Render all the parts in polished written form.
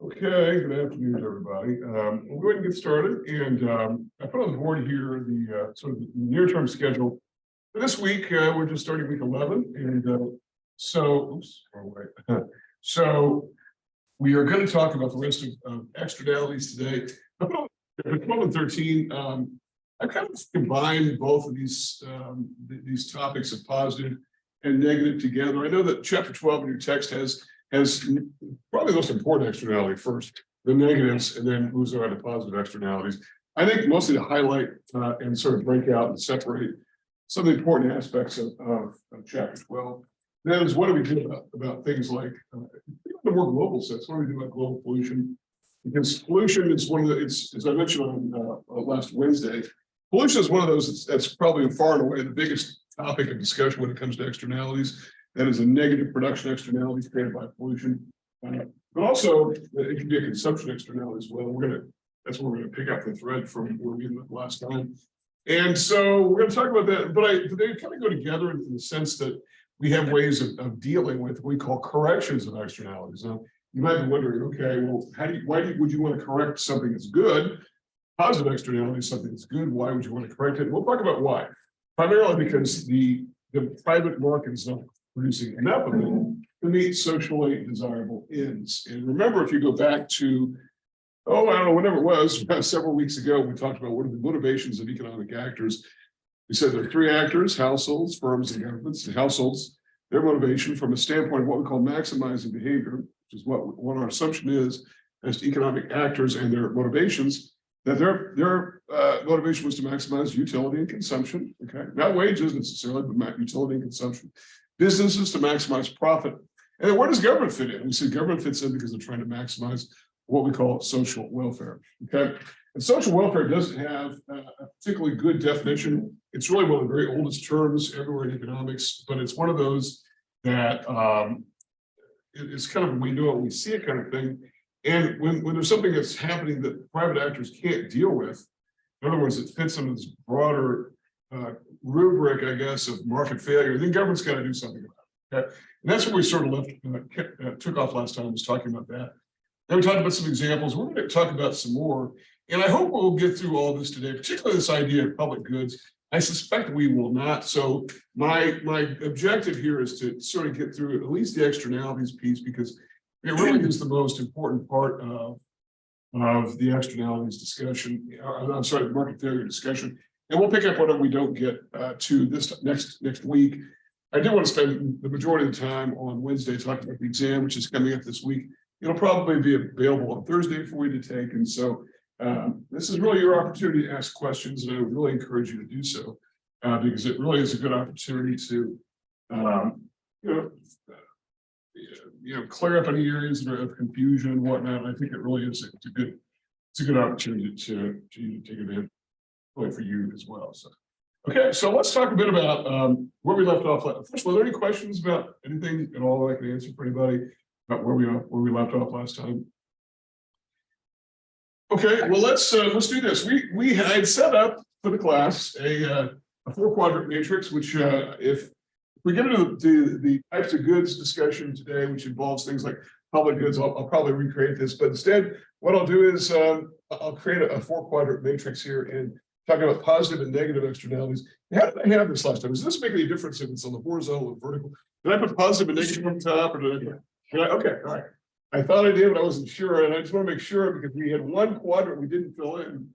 Okay, good afternoon, everybody. We'll go ahead and get started. And I put on the board here the sort of near-term schedule for this week. We're just starting week 11, and oops, wrong way. So we are going to talk about the rest of externalities today. I put on for 12 and 13. I kind of combined both of these topics of positive and negative together. I know that chapter 12 in your text has probably the most important externality first, the negatives, and then moves on to positive externalities. I think mostly to highlight and sort of break out and separate some of the important aspects of chapter 12. That is, what do we do about things like, in the more global sense, what do we do about global pollution? Because pollution is one of the, as I mentioned on last Wednesday, pollution is one of those that's probably far and away the biggest topic of discussion when it comes to externalities. That is a negative production externality created by pollution, but also it can be a consumption externality as well. That's where we're going to pick up the thread from where we ended last time. And so we're going to talk about that, but they kind of go together in the sense that we have ways of dealing with what we call corrections of externalities. Now, you might be wondering, okay, well, would you want to correct something that's good? Positive externality is something that's good. Why would you want to correct it? We'll talk about why. Primarily because the private market is not producing enough of it to meet socially desirable ends. And remember, if you go back to, I don't know, whenever it was, several weeks ago, we talked about what are the motivations of economic actors. We said there are three actors: households, firms, and governments. The households, their motivation from a standpoint of what we call maximizing behavior, which is what our assumption is as to economic actors and their motivations, that their motivation was to maximize utility and consumption, okay? Not wages necessarily, but utility and consumption. Businesses to maximize profit. And then where does government fit in? We say government fits in because they're trying to maximize what we call social welfare, okay? And social welfare doesn't have a particularly good definition. It's really one of the very oldest terms everywhere in economics, but it's one of those that it's kind of, we know it, we see it kind of thing. And when there's something that's happening that private actors can't deal with, in other words, it fits into this broader rubric, I guess, of market failure, then government's got to do something about it. Okay? And that's what we sort of took off last time, was talking about that. Then we talked about some examples. We're going to talk about some more. And I hope we'll get through all this today, particularly this idea of public goods. I suspect we will not. So my objective here is to sort of get through at least the externalities piece, because it really is the most important part of the externalities discussion. I'm sorry, the market failure discussion. And we'll pick up whatever we don't get to this next week. I do want to spend the majority of the time on Wednesday talking about the exam, which is coming up this week. It'll probably be available on Thursday for you to take. And so this is really your opportunity to ask questions, and I would really encourage you to do so, because it really is a good opportunity to clear up any areas of confusion and whatnot. And I think it really is a good opportunity to take advantage, really, for you as well. So, okay, so let's talk a bit about where we left off. First of all, are there any questions about anything at all I can answer for anybody about where we left off last time? Okay, well, let's do this. I had set up for the class a 4-quadrant matrix, which if we get into the types of goods discussion today, which involves things like public goods, I'll probably recreate this. But instead, what I'll do is I'll create a 4-quadrant matrix here and talking about positive and negative externalities. How did I have this last time? Does this make any difference if it's on the horizontal or vertical? Did I put positive and negative on top, or did I? Okay, all right. I thought I did, but I wasn't sure, and I just want to make sure because we had one quadrant we didn't fill in,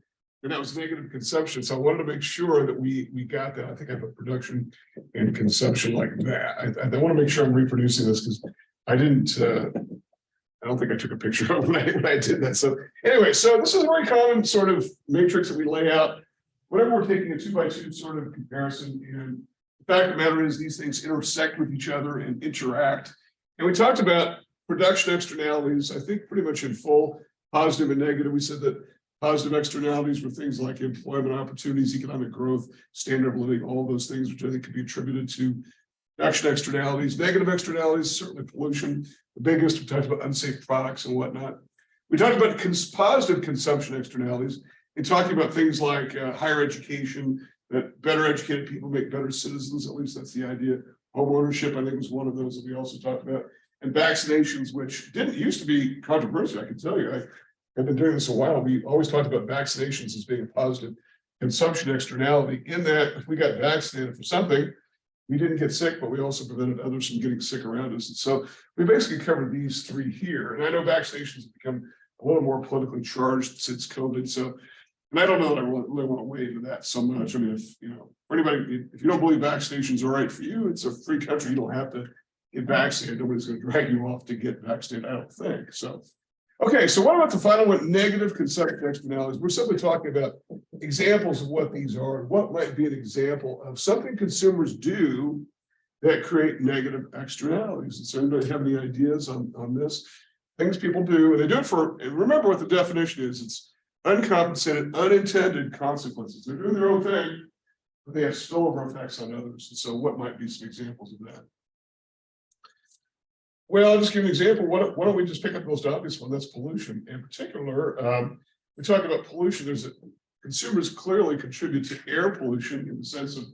and that was negative consumption. So I wanted to make sure that we got that. I think I put production and consumption like that. I want to make sure I'm reproducing this because I didn't. I don't think I took a picture of when I did that. So anyway, so this is a very common sort of matrix that we lay out whenever we're taking a 2x2 sort of comparison. And the fact of the matter is these things intersect with each other and interact. And we talked about production externalities, I think pretty much in full, positive and negative. We said that positive externalities were things like employment opportunities, economic growth, standard of living, all those things, which I think could be attributed to production externalities. Negative externalities, certainly pollution, the biggest. We talked about unsafe products and whatnot. We talked about positive consumption externalities and talking about things like higher education, that better educated people make better citizens. At least that's the idea. Home ownership, I think, was one of those that we also talked about. and vaccinations, which didn't used to be controversial. I can tell you, I've been doing this a while. We always talked about vaccinations as being a positive consumption externality, in that if we got vaccinated for something, we didn't get sick, but we also prevented others from getting sick around us. And so we basically covered these three here. And I know vaccinations have become a little more politically charged since COVID. So, and I don't know that I really want to weigh into that so much. I mean, if for anybody, if you don't believe vaccinations are right for you, it's a free country. You don't have to get vaccinated. Nobody's going to drag you off to get vaccinated, I don't think. So, okay, so what about the final one? Negative consumption externalities. We're simply talking about examples of what these are. What might be an example of something consumers do that create negative externalities? And so, anybody have any ideas on this? Things people do, and they do it for, and remember what the definition is, it's uncompensated, unintended consequences. They're doing their own thing, but they have spillover effects on others. And so what might be some examples of that? Well, I'll just give you an example. Why don't we just pick up the most obvious one? That's pollution. In particular, we talk about pollution. Consumers clearly contribute to air pollution in the sense of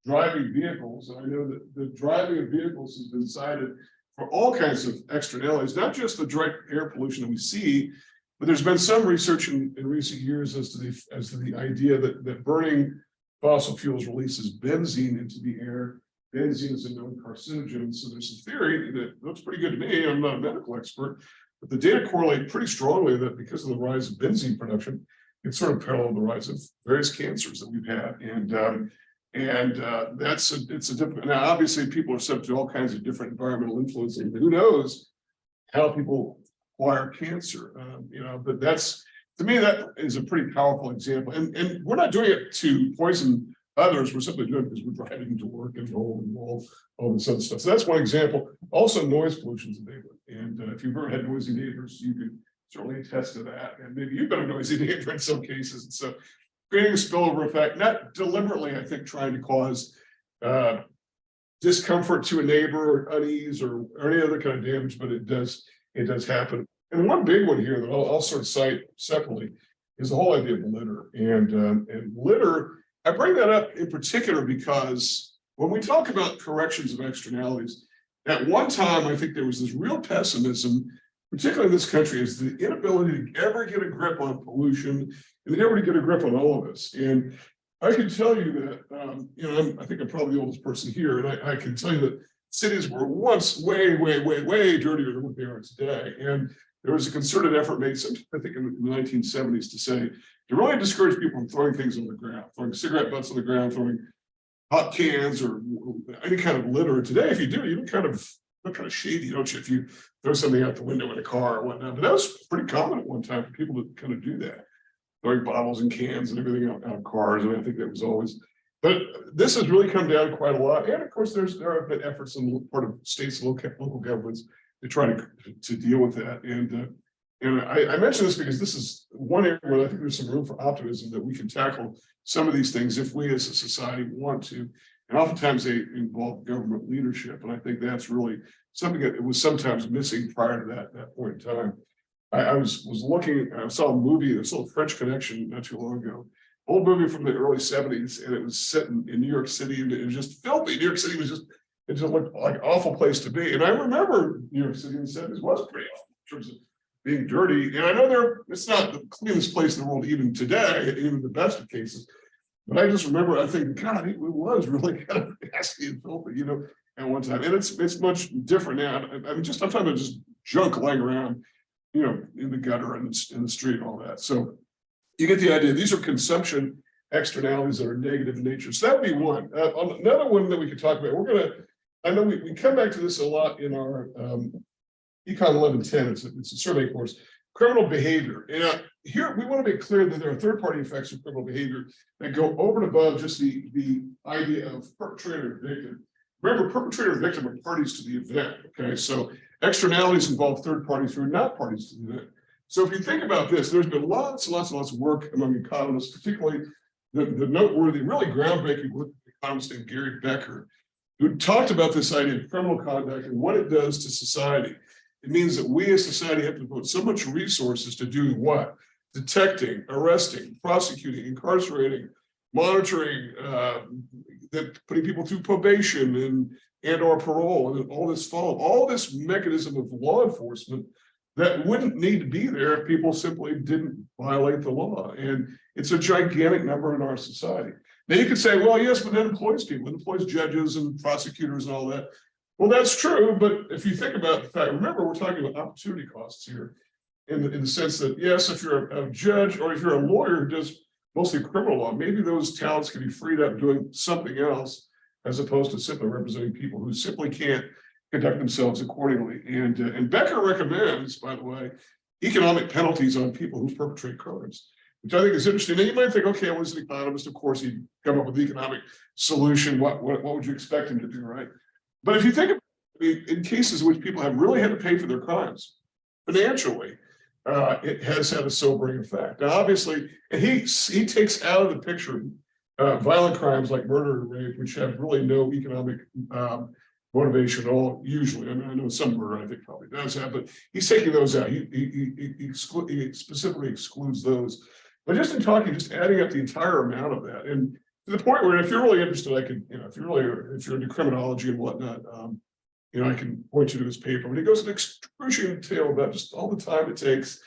driving vehicles. And I know that the driving of vehicles has been cited for all kinds of externalities, not just the direct air pollution that we see, but there's been some research in recent years as to the idea that burning fossil fuels releases benzene into the air. Benzene is a known carcinogen. So there's a theory that looks pretty good to me. I'm not a medical expert, but the data correlate pretty strongly that because of the rise of benzene production, it's sort of parallel to the rise of various cancers that we've had. It's a different, now obviously people are subject to all kinds of different environmental influences, and who knows how people acquire cancer, but that's, to me, that is a pretty powerful example. And we're not doing it to poison others. We're simply doing it because we're driving to work and home and all this other stuff. So that's one example. Also, noise pollution is a big one. And if you've ever had noisy neighbors, you can certainly attest to that. And maybe you've been a noisy neighbor in some cases. And so creating a spillover effect, not deliberately, I think, trying to cause discomfort to a neighbor, or unease, or any other kind of damage, but it does happen. And one big one here that I'll sort of cite separately is the whole idea of litter. And litter, I bring that up in particular because when we talk about corrections of externalities, at one time, I think there was this real pessimism, particularly in this country, is the inability to ever get a grip on pollution and the inability to get a grip on all of this. And I can tell you that, I think I'm probably the oldest person here, and I can tell you that cities were once way dirtier than what they are today. And there was a concerted effort made, I think in the 1970s, to say, to really discourage people from throwing things on the ground, throwing cigarette butts on the ground, throwing hot cans or any kind of litter. Today, if you do, you look kind of shady, don't you? If you throw something out the window in a car or whatnot. But that was pretty common at one time for people to kind of do that, throwing bottles and cans and everything out of cars. And I think that was always, but this has really come down quite a lot. And of course, there have been efforts on the part of states and local governments to try to deal with that. And I mention this because this is one area where I think there's some room for optimism that we can tackle some of these things if we as a society want to. And oftentimes they involve government leadership. And I think that's really something that was sometimes missing prior to that point in time. I was looking, I saw a movie, I saw a French Connection not too long ago, old movie from the early 70s, and it was set in New York City, and it was just filthy. New York City was it just looked like an awful place to be. And I remember New York City in the 70s was pretty awful in terms of being dirty. And I know it's not the cleanest place in the world even today, even the best of cases. But I just remember, I think, God, it was really kind of nasty and filthy, at one time. And it's much different now. I'm talking about just junk lying around, in the gutter and in the street and all that. So you get the idea. These are consumption externalities that are negative in nature. So that would be one. Another one that we could talk about. I know we come back to this a lot in our Econ 1110. It's a survey course. Criminal behavior. And here we want to make clear that there are third-party effects of criminal behavior that go over and above just the idea of perpetrator and victim. Remember, perpetrator and victim are parties to the event. Okay, so externalities involve third parties who are not parties to the event. So if you think about this, there's been lots and lots and lots of work among economists, particularly the noteworthy, really groundbreaking work of economist named Gary Becker, who talked about this idea of criminal conduct and what it does to society. It means that we as society have to devote so much resources to doing what? Detecting, arresting, prosecuting, incarcerating, monitoring, putting people through probation and or parole, and all this follow, all this mechanism of law enforcement that wouldn't need to be there if people simply didn't violate the law. And it's a gigantic number in our society. Now you could say, well, yes, but that employs people, it employs judges and prosecutors and all that. Well, that's true, but if you think about the fact, remember, we're talking about opportunity costs here in the sense that, yes, if you're a judge or if you're a lawyer who does mostly criminal law, maybe those talents can be freed up doing something else as opposed to simply representing people who simply can't conduct themselves accordingly. And Becker recommends, by the way, economic penalties on people who perpetrate crimes, which I think is interesting. Now you might think, okay, well, as an economist, of course, he'd come up with the economic solution. What would you expect him to do, right? But if you think of in cases in which people have really had to pay for their crimes financially, it has had a sobering effect. Now, obviously, and he takes out of the picture violent crimes like murder and rape, which have really no economic motivation at all, usually. I mean, I know some murder I think probably does have, but he's taking those out. He specifically excludes those. But just in talking, just adding up the entire amount of that, and to the point where if you're really interested, I could, if you're into criminology and whatnot, I can point you to his paper. But he goes into excruciating detail about just all the time it takes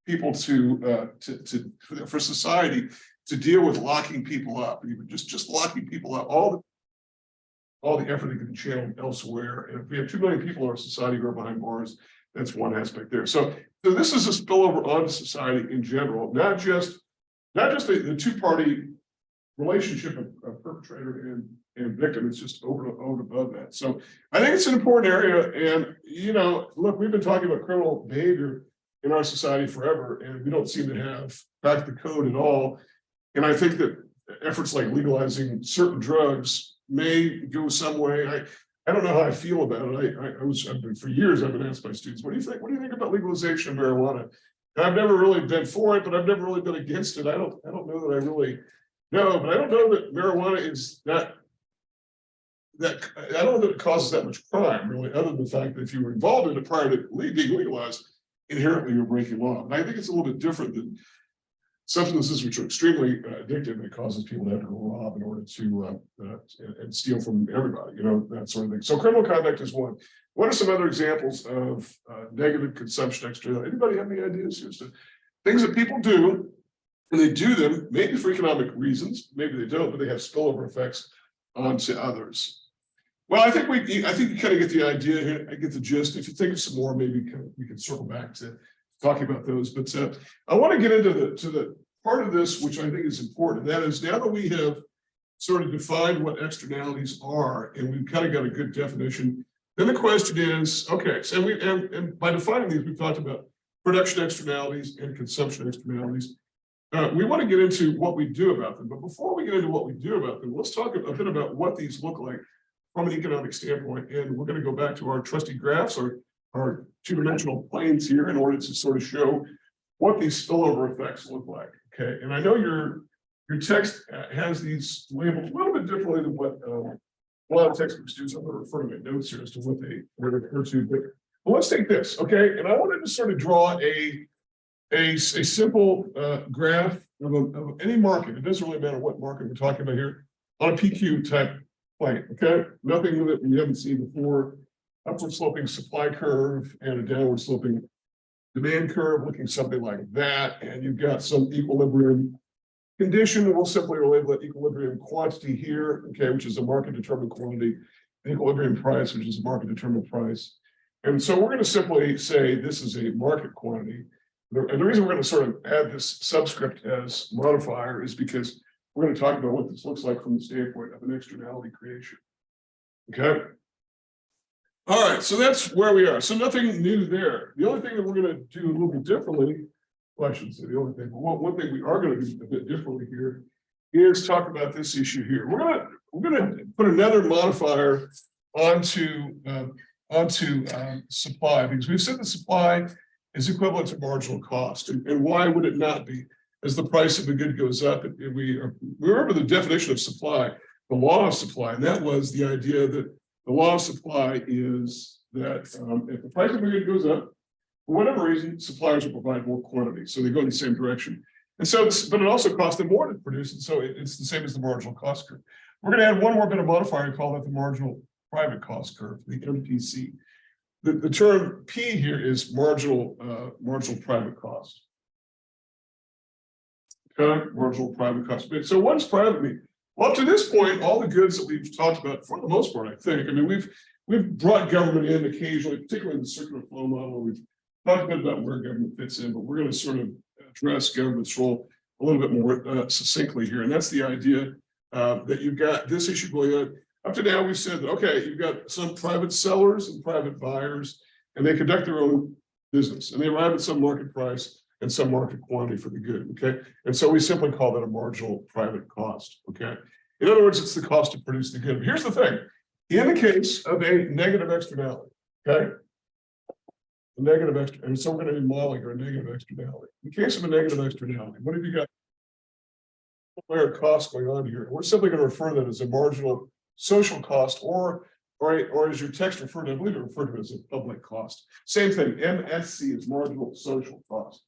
people for society to deal with locking people up, even just locking people up, all the effort that can be channeled elsewhere. And if we have 2 million people in our society who are behind bars, that's one aspect there. So this is a spillover onto society in general, not just the two-party relationship of perpetrator and victim. It's just over and above that. So I think it's an important area. And look, we've been talking about criminal behavior in our society forever, and we don't seem to have cracked the code at all. And I think that efforts like legalizing certain drugs may go some way. I don't know how I feel about it. For years I've been asked by students, what do you think? What do you think about legalization of marijuana? And I've never really been for it, but I've never really been against it. I don't know that I really know, but I don't know that marijuana is that I don't know that it causes that much crime, really, other than the fact that if you were involved in it prior to being legalized, inherently you're breaking law. And I think it's a little bit different than substances which are extremely addictive, and it causes people to have to go rob in order to and steal from everybody, that sort of thing. So criminal conduct is one. What are some other examples of negative consumption externality? Anybody have any ideas here? So things that people do, and they do them maybe for economic reasons, maybe they don't, but they have spillover effects onto others. Well, I think you kind of get the idea here. I get the gist. If you think of some more, maybe we can circle back to talking about those. But I want to get into the part of this, which I think is important. That is, now that we have sort of defined what externalities are, and we've kind of got a good definition, then the question is, okay, so and by defining these, we've talked about production externalities and consumption externalities. We want to get into what we do about them. But before we get into what we do about them, let's talk a bit about what these look like from an economic standpoint. And we're going to go back to our trusty graphs, our two-dimensional planes here, in order to sort of show what these spillover effects look like. Okay, and I know your text has these labeled a little bit differently than what a lot of textbooks do. So I'm going to refer to my notes here as to what they refer to. But let's take this, okay? And I wanted to sort of draw a simple graph of any market. It doesn't really matter what market we're talking about here, on a PQ type plane. Okay, nothing that we haven't seen before. Upward sloping supply curve and a downward sloping demand curve, looking something like that. And you've got some equilibrium condition. We'll simply label that equilibrium quantity here, okay, which is a market determined quantity, and equilibrium price, which is a market determined price. And so we're going to simply say this is a market quantity. And the reason we're going to sort of add this subscript as modifier is because we're going to talk about what this looks like from the standpoint of an externality creation. Okay. All right, so that's where we are. So nothing new there. The only thing that we're going to do a little bit differently, well, I shouldn't say the only thing, but one thing we are going to do a bit differently here is talk about this issue here. We're going to put another modifier onto supply, because we've said the supply is equivalent to marginal cost. And why would it not be? As the price of a good goes up, we remember the definition of supply, the law of supply, and that was the idea that the law of supply is that if the price of a good goes up, for whatever reason, suppliers will provide more quantity, so they go in the same direction. And so, but it also costs them more to produce, and so it's the same as the marginal cost curve. We're going to add one more bit of modifier and call that the marginal private cost curve, the MPC. The term P here is marginal private cost. Okay, marginal private cost. So what does private mean? Well, up to this point, all the goods that we've talked about, for the most part, I think. I mean, we've brought government in occasionally, particularly in the circular flow model. We've talked a bit about where government fits in, but we're going to sort of address government's role a little bit more succinctly here. And that's the idea that you've got this issue going on. Up to now, we've said that, okay, you've got some private sellers and private buyers, and they conduct their own business, and they arrive at some market price and some market quantity for the good, okay? And so we simply call that a marginal private cost, okay? In other words, it's the cost to produce the good. But here's the thing. In the case of a negative externality, okay? A negative externality, and so we're going to be modeling a negative externality. In the case of a negative externality, what have you got? Layer of costs going on here. We're simply going to refer to that as a marginal social cost, or as your text referred to, I believe it referred to it as a public cost. Same thing, MSC is marginal social cost.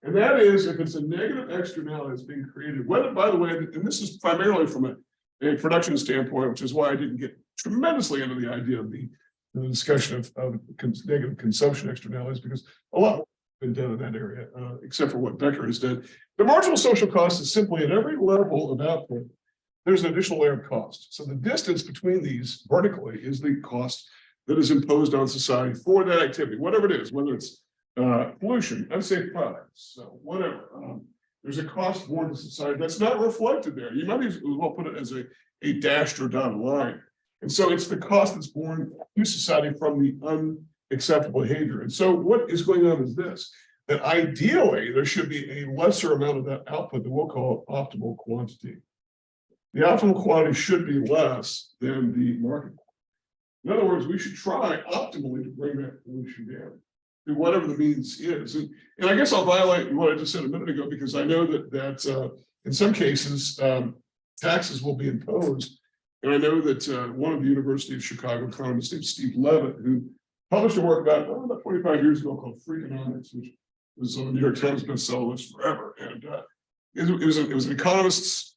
And that is if it's a negative externality that's being created, whether, by the way, and this is primarily from a production standpoint, which is why I didn't get tremendously into the idea of the discussion of negative consumption externalities, because a lot more has been done in that area, except for what Becker has done. The marginal social cost is simply at every level of output, there's an additional layer of cost. So the distance between these vertically is the cost that is imposed on society for that activity, whatever it is, whether it's pollution, unsafe products, so whatever. There's a cost borne to society that's not reflected there. You might as well put it as a dashed or dotted line. And so it's the cost that's borne to society from the unacceptable behavior. And so what is going on is this, that ideally there should be a lesser amount of that output that we'll call optimal quantity. The optimal quantity should be less than the market quantity. In other words, we should try optimally to bring that pollution down to whatever the means is. And I guess I'll violate what I just said a minute ago, because I know that in some cases, taxes will be imposed. And I know that one of the University of Chicago economists named Steve Levitt, who published a work about 25 years ago called Freakonomics, which was on the New York Times bestseller list forever. And it was an economist's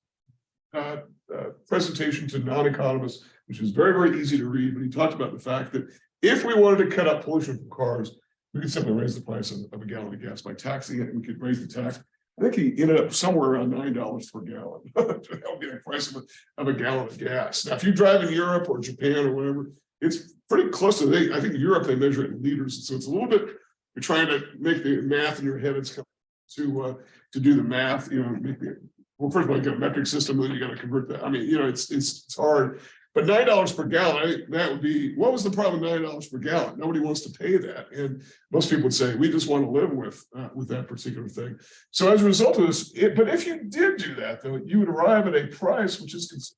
presentation to non-economists, which was very, very easy to read. But he talked about the fact that if we wanted to cut out pollution from cars, we could simply raise the price of a gallon of gas by taxing it. We could raise the tax. I think he ended up somewhere around $9 per gallon. That would be the price of a gallon of gas. Now, if you drive in Europe or Japan or whatever, it's pretty close to, I think in Europe they measure it in liters. So it's a little bit, you're trying to make the math in your head. It's to do the math, well, first of all, you got a metric system, then you got to convert that. I mean, it's hard. But $9 per gallon, I think that would be, what was the problem with $9 per gallon? Nobody wants to pay that. And most people would say, we just want to live with that particular thing. So as a result of this, but if you did do that, though, you would arrive at a price which is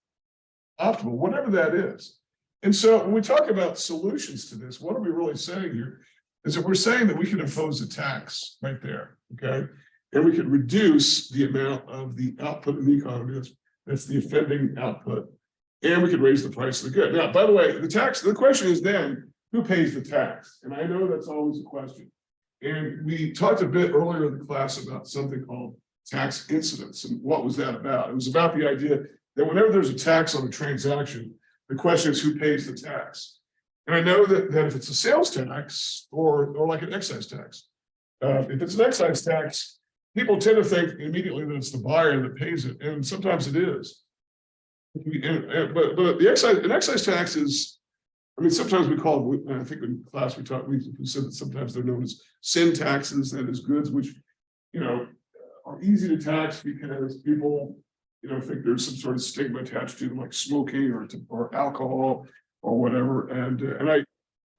optimal, whatever that is. And so when we talk about solutions to this, what are we really saying here? Is that we're saying that we can impose a tax right there, okay? And we could reduce the amount of the output in the economy, that's the offending output. And we could raise the price of the good. Now, by the way, the question is then, who pays the tax? And I know that's always a question. And we talked a bit earlier in the class about something called tax incidence. And what was that about? It was about the idea that whenever there's a tax on a transaction, the question is who pays the tax? And I know that if it's a sales tax or like an excise tax, if it's an excise tax, people tend to think immediately that it's the buyer that pays it. And sometimes it is. But an excise tax is, I mean, sometimes we call it, I think in class we said that sometimes they're known as sin taxes, that is goods which, are easy to tax because people, think there's some sort of stigma attached to them, like smoking or alcohol or whatever. And I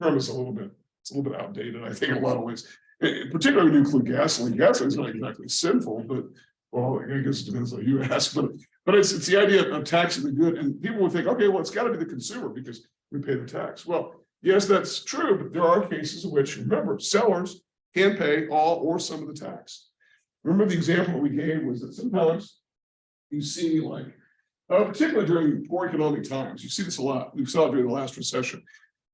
term is it's a little bit outdated, I think, in a lot of ways. Particularly when you include gasoline. Gasoline is not exactly sinful, but well, I guess it depends on who you ask, but it's the idea of taxing the good. And people would think, okay, well, it's got to be the consumer because we pay the tax. Well, yes, that's true, but there are cases in which, remember, sellers can pay all or some of the tax. Remember the example we gave was that sometimes you see, like, particularly during poor economic times, you see this a lot. We saw it during the last recession,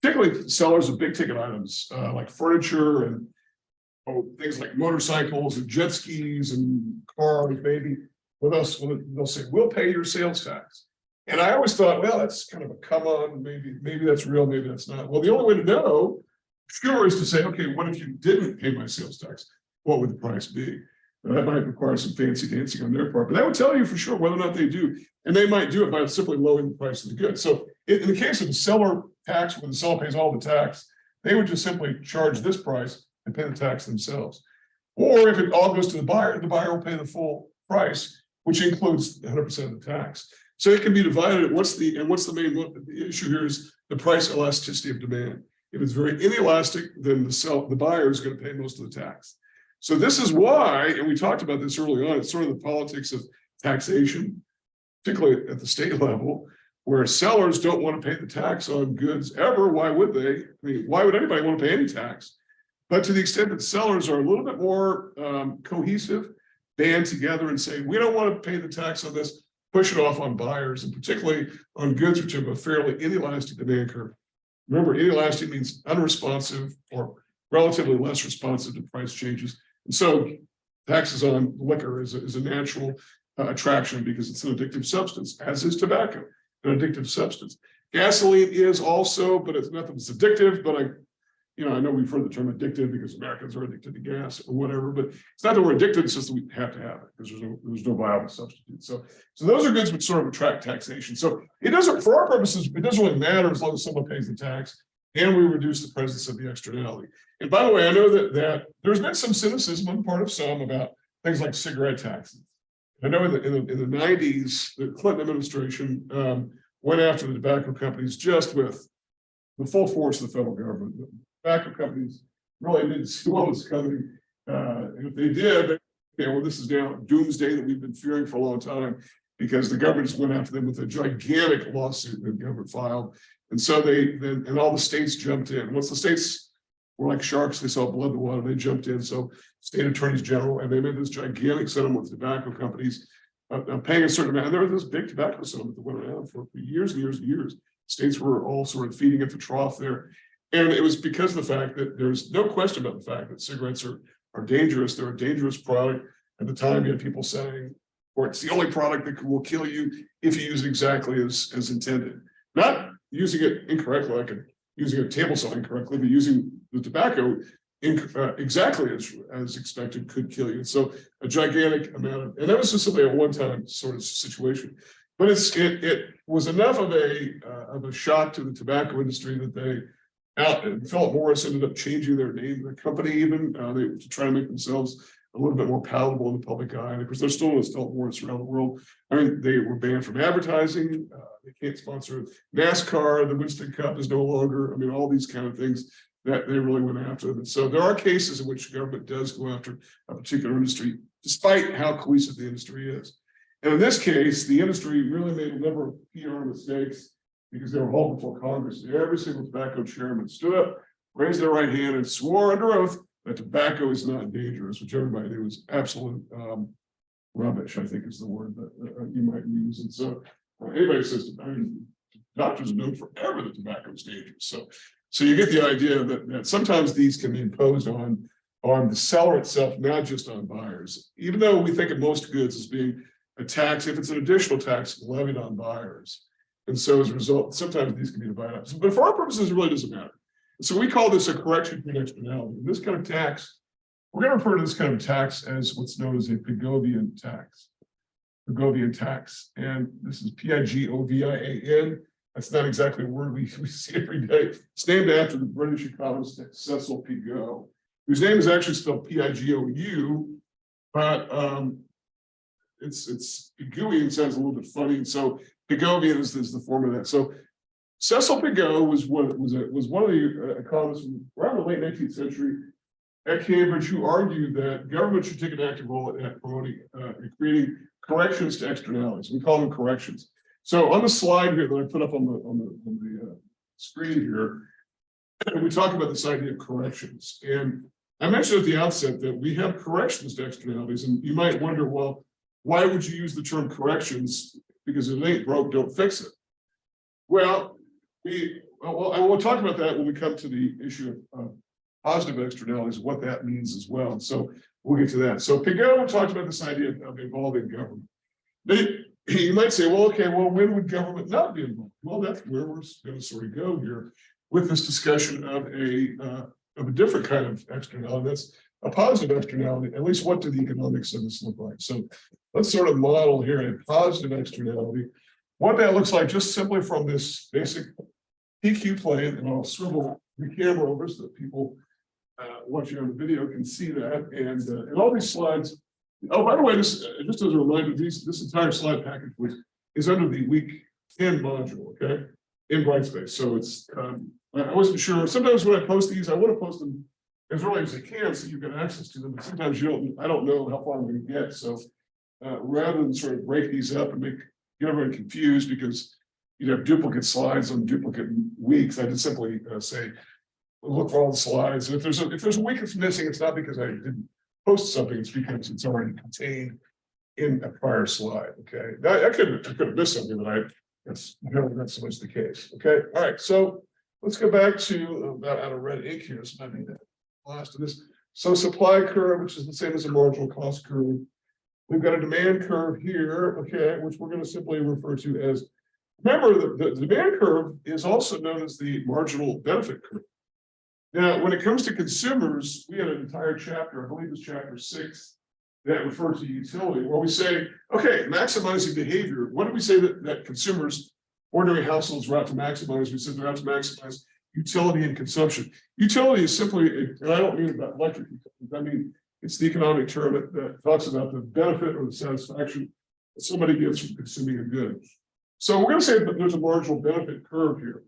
particularly sellers of big ticket items like furniture and things like motorcycles and jet skis and cars, maybe. With us, they'll say, we'll pay your sales tax. And I always thought, well, that's kind of a come on, maybe that's real, maybe that's not. Well, the only way to know sure is to say, okay, what if you didn't pay my sales tax? What would the price be? Now, that might require some fancy dancing on their part, but that would tell you for sure whether or not they do. And they might do it by simply lowering the price of the goods. So in the case of the seller tax, when the seller pays all the tax, they would just simply charge this price and pay the tax themselves. Or if it all goes to the buyer will pay the full price, which includes 100% of the tax. So it can be divided. What's the main issue here is the price elasticity of demand. If it's very inelastic, then the buyer is going to pay most of the tax. So this is why, and we talked about this early on, it's sort of the politics of taxation, particularly at the state level, where sellers don't want to pay the tax on goods ever. Why would they? I mean, why would anybody want to pay any tax? But to the extent that sellers are a little bit more cohesive, band together and say, we don't want to pay the tax on this, push it off on buyers, and particularly on goods which have a fairly inelastic demand curve. Remember, inelastic means unresponsive or relatively less responsive to price changes. And so taxes on liquor is a natural attraction because it's an addictive substance, as is tobacco, an addictive substance. Gasoline is also, but it's nothing that's addictive, but I know we've heard the term addicted because Americans are addicted to gas or whatever, but it's not that we're addicted, it's just that we have to have it because there's no viable substitute. So those are goods which sort of attract taxation. So it doesn't, for our purposes, it doesn't really matter as long as someone pays the tax and we reduce the presence of the externality. And by the way, I know that there's been some cynicism on the part of some about things like cigarette taxes. I know in the 90s, the Clinton administration went after the tobacco companies just with the full force of the federal government. The tobacco companies really didn't see what was coming. And if they did, well, this is now doomsday that we've been fearing for a long time because the government just went after them with a gigantic lawsuit that the government filed. And so and all the states jumped in. Once the states were like sharks, they saw blood in the water, they jumped in. So state attorneys general, and they made this gigantic settlement with tobacco companies paying a certain amount. And there was this big tobacco settlement that went around for years and years and years. States were all sort of feeding at the trough there. And it was because of the fact that there's no question about the fact that cigarettes are dangerous. They're a dangerous product. At the time, you had people saying, or it's the only product that will kill you if you use it exactly as intended. Not using it incorrectly, like using a table saw incorrectly, but using the tobacco exactly as expected could kill you. So a gigantic amount of, and that was just simply a one-time sort of situation. But it was enough of a shock to the tobacco industry that and Philip Morris ended up changing their name, the company even, to try to make themselves a little bit more palatable in the public eye. Because they're still as Philip Morris around the world. I mean, they were banned from advertising. They can't sponsor NASCAR. The Winston Cup is no longer. I mean, all these kind of things that they really went after them. And so there are cases in which government does go after a particular industry, despite how cohesive the industry is. And in this case, the industry really made a number of PR mistakes because they were hauled before Congress. Every single tobacco chairman stood up, raised their right hand, and swore under oath that tobacco is not dangerous, which everybody knew was absolute rubbish, I think is the word that you might use. And so anybody says, I mean, doctors have known forever that tobacco is dangerous. So you get the idea that sometimes these can be imposed on the seller itself, not just on buyers. Even though we think of most goods as being a tax, if it's an additional tax levied on buyers. And so as a result, sometimes these can be divided up. But for our purposes, it really doesn't matter. So we call this a correction for externality. This kind of tax, we're going to refer to this kind of tax as what's known as a Pigovian tax. Pigovian tax. And this is Pigovian. That's not exactly a word we see every day. It's named after the British economist Cecil Pigou, whose name is actually spelled Pigou, but it's Pigouian sounds a little bit funny. And so Pigovian is the form of that. So Cecil Pigou was one of the economists from around the late 19th century at Cambridge who argued that government should take an active role at promoting and creating corrections to externalities. We call them corrections. So on the slide here that I put up on the screen here, we talk about this idea of corrections. And I mentioned at the outset that we have corrections to externalities, and you might wonder, well, why would you use the term corrections? Because if it ain't broke, don't fix it. Well, we'll talk about that when we come to the issue of positive externalities, what that means as well. So we'll get to that. So Pigou talked about this idea of involving government. you might say, well, okay, well, when would government not be involved? Well, that's where we're going to sort of go here with this discussion of a different kind of externality. That's a positive externality. At least, what do the economics of this look like? So let's sort of model here a positive externality. What that looks like, just simply from this basic PQ plane, and I'll swivel the camera over so that people watching on the video can see that. And all these slides. Oh, by the way, this just as a reminder, this entire slide package is under the week 10 module, okay, in Brightspace. So it's I wasn't sure. Sometimes when I post these, I want to post them as early as I can so you get access to them. But sometimes I don't know how far I'm going to get. So rather than sort of break these up and get everyone confused because you have duplicate slides on duplicate weeks, I just simply say look for all the slides. And if there's a week that's missing, it's not because I didn't post something, it's because it's already contained in a prior slide. Okay, now, I could have missed something, but that's generally not so much the case. Okay, all right, so let's go back to about out of red ink here. So I need the last of this. So supply curve, which is the same as a marginal cost curve. We've got a demand curve here, okay, which we're going to simply refer to as. Remember, the demand curve is also known as the marginal benefit curve. Now, when it comes to consumers, we had an entire chapter, I believe it's chapter 6, that refers to utility, where we say, okay, maximizing behavior. What do we say that consumers, ordinary households are out to maximize? We said they're out to maximize utility and consumption. Utility is simply, and I don't mean about electric utilities, I mean, it's the economic term that talks about the benefit or the satisfaction that somebody gets from consuming a good. So we're going to say that there's a marginal benefit curve here.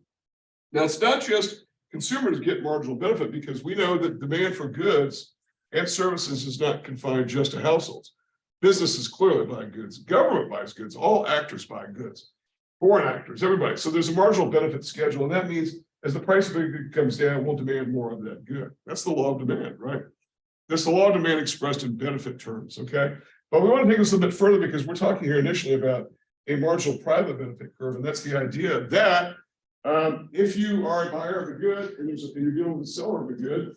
Now, it's not just consumers get marginal benefit, because we know that demand for goods and services is not confined just to households. Businesses clearly buy goods, government buys goods, all actors buy goods, foreign actors, everybody. So there's a marginal benefit schedule, and that means as the price of a good comes down, we'll demand more of that good. That's the law of demand, right? That's the law of demand expressed in benefit terms, okay? But we want to take this a little bit further, because we're talking here initially about a marginal private benefit curve, and that's the idea that if you are a buyer of a good and you're dealing with a seller of a good,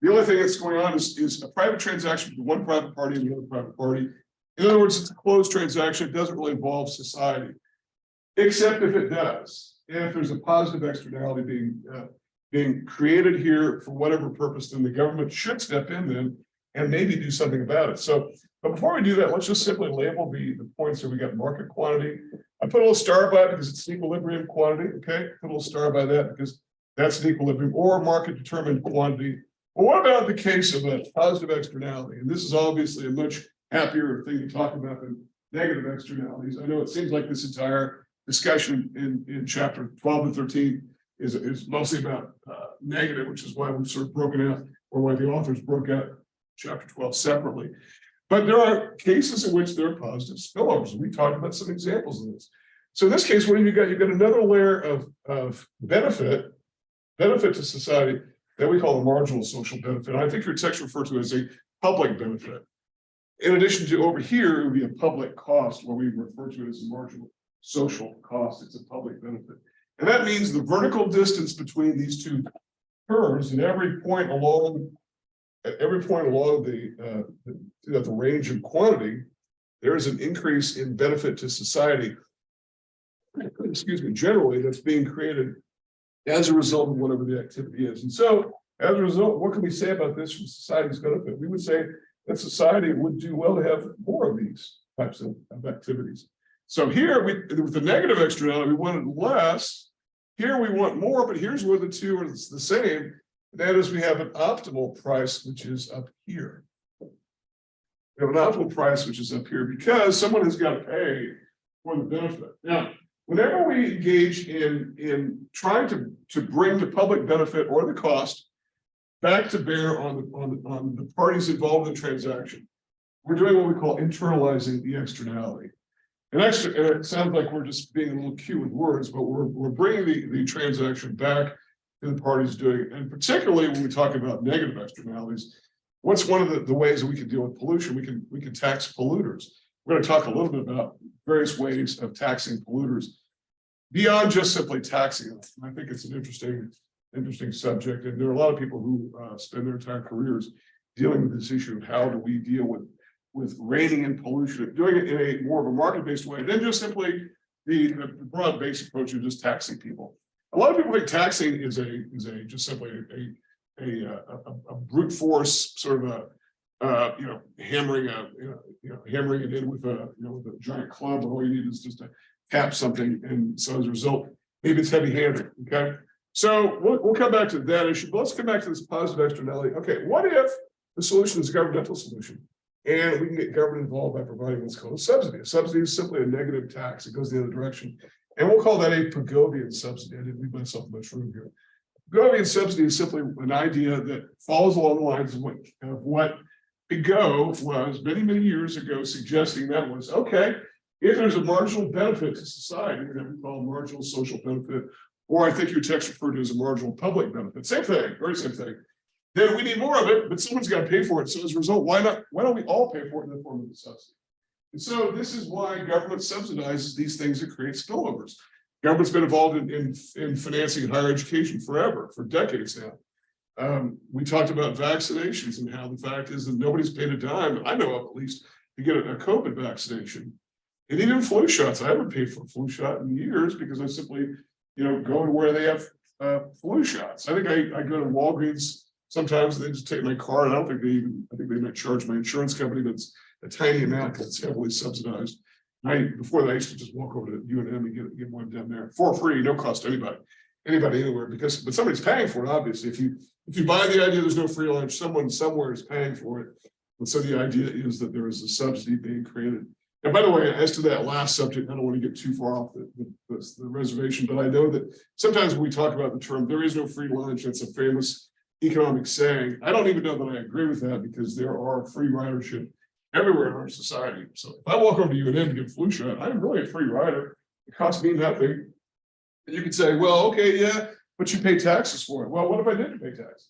the only thing that's going on is a private transaction between one private party and the other private party. In other words, it's a closed transaction. It doesn't really involve society, except if it does. And if there's a positive externality being created here for whatever purpose, then the government should step in then and maybe do something about it. So, but before we do that, let's just simply label the points here. We got market quantity. I put a little star by it because it's an equilibrium quantity. Okay, put a little star by that because that's an equilibrium, or market determined quantity. Well, what about the case of a positive externality? And this is obviously a much happier thing to talk about than negative externalities. I know it seems like this entire discussion in chapter 12 and 13 is mostly about negative, which is why we've sort of broken out, or why the authors broke out chapter 12 separately. But there are cases in which there are positive spillovers. We talked about some examples of this. So in this case, what have you got? You've got another layer of benefit to society that we call a marginal social benefit. I think your text referred to as a public benefit. In addition to over here, it would be a public cost, where we refer to it as a marginal social cost. It's a public benefit. And that means the vertical distance between these two curves at every point along the range of quantity, there is an increase in benefit to society, excuse me, generally, that's being created as a result of whatever the activity is. And so as a result, what can we say about this from society's benefit? We would say that society would do well to have more of these types of activities. So here, with the negative externality, we wanted less. Here we want more, but here's where the two are the same. That is, we have an optimal price, which is up here. We have an optimal price, which is up here, because someone has got to pay for the benefit. Now, whenever we engage in trying to bring the public benefit or the cost back to bear on the parties involved in the transaction, we're doing what we call internalizing the externality. And it sounds like we're just being a little cute with words, but we're bringing the transaction back to the parties doing it. And particularly when we talk about negative externalities, what's one of the ways that we can deal with pollution? We can tax polluters. We're going to talk a little bit about various ways of taxing polluters beyond just simply taxing them. I think it's an interesting subject, and there are a lot of people who spend their entire careers dealing with this issue of how do we deal with with reining in pollution, doing it in a more of a market-based way than just simply the broad-based approach of just taxing people. A lot of people think taxing is just simply a brute force sort of hammering hammering it in with with a giant club, and all you need is just to tap something, and so as a result, maybe it's heavy-handed. Okay, so we'll come back to that issue, but let's come back to this positive externality. Okay, what if the solution is a governmental solution, and we can get government involved by providing what's called a subsidy? A subsidy is simply a negative tax; it goes the other direction, and we'll call that a Pigovian subsidy. I didn't leave myself much room here. Pigovian subsidy is simply an idea that follows along the lines of what Pigot was many years ago suggesting. That was, okay, if there's a marginal benefit to society that we call marginal social benefit, or I think your text referred to as a marginal public benefit, same thing, very same thing, then we need more of it, but someone's got to pay for it. So as a result, why don't we all pay for it in the form of a subsidy? And so this is why government subsidizes these things that create spillovers. Government's been involved in financing higher education forever, for decades now. We talked about vaccinations and how the fact is that nobody's paid a dime, I know of at least, to get a COVID vaccination. And even flu shots. I haven't paid for a flu shot in years because I simply, go to where they have flu shots. I think I go to Walgreens sometimes, they just take my card. I think they might charge my insurance company, but it's a tiny amount because it's heavily subsidized. Before that, I used to just walk over to UNM and get one down there for free, no cost to anybody anywhere, but somebody's paying for it, obviously. If you buy the idea there's no free lunch, someone somewhere is paying for it. And so the idea is that there is a subsidy being created. And by the way, as to that last subject, I don't want to get too far off the reservation, but I know that sometimes when we talk about the term, there is no free lunch, it's a famous economic saying. I don't even know that I agree with that, because there are free ridership everywhere in our society. So if I walk over to UNM to get a flu shot, I'm really a free rider. It costs me nothing. And you could say, well, okay, yeah, but you pay taxes for it. Well, what if I didn't pay taxes?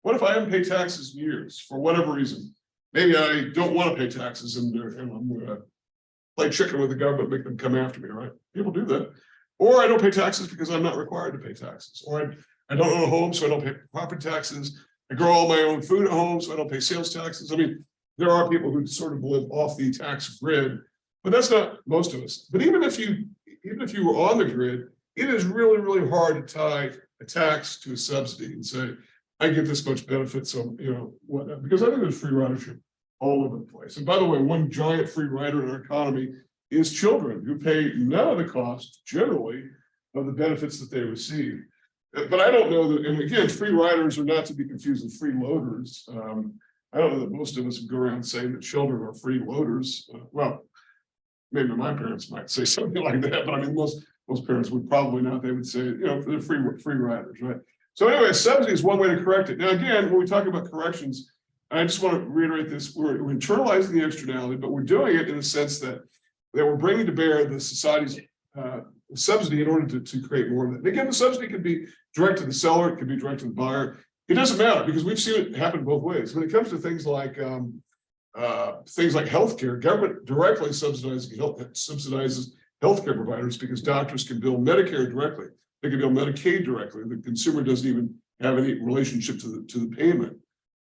What if I haven't paid taxes in years for whatever reason? Maybe I don't want to pay taxes and I'm going to play chicken with the government, make them come after me, right? People do that. Or I don't pay taxes because I'm not required to pay taxes. Or I don't own a home, so I don't pay property taxes. I grow all my own food at home, so I don't pay sales taxes. I mean, there are people who sort of live off the tax grid, but that's not most of us. But even if you were on the grid, it is really hard to tie a tax to a subsidy and say, I get this much benefit, so what? Because I think there's free ridership all over the place. And by the way, one giant free rider in our economy is children, who pay none of the cost generally of the benefits that they receive. But I don't know that, and again, free riders are not to be confused with free loaders. I don't know that most of us would go around saying that children are free loaders. Well, maybe my parents might say something like that, but I mean, most parents would probably not. They would say, they're free riders, right? So anyway, subsidy is one way to correct it. Now, again, when we talk about corrections, I just want to reiterate this: we're internalizing the externality, but we're doing it in a sense that we're bringing to bear the society's subsidy in order to create more of it. And again, the subsidy can be direct to the seller, it can be direct to the buyer. It doesn't matter, because we've seen it happen both ways. When it comes to things like healthcare, government directly subsidizes healthcare providers, because doctors can bill Medicare directly. They can bill Medicaid directly. The consumer doesn't even have any relationship to the payment.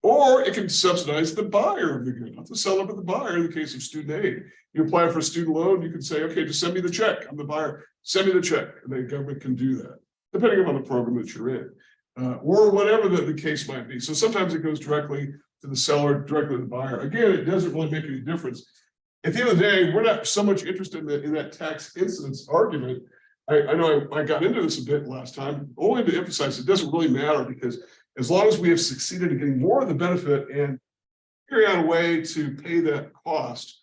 Or it can subsidize the buyer of the good, not the seller, but the buyer in the case of student aid. You apply for a student loan, you can say, okay, just send me the check. I'm the buyer, send me the check. And the government can do that, depending upon the program that you're in, or whatever the case might be. So sometimes it goes directly to the seller, directly to the buyer. Again, it doesn't really make any difference. At the end of the day, we're not so much interested in that tax incidence argument. I know I got into this a bit last time, only to emphasize it doesn't really matter, because as long as we have succeeded in getting more of the benefit and figuring out a way to pay that cost,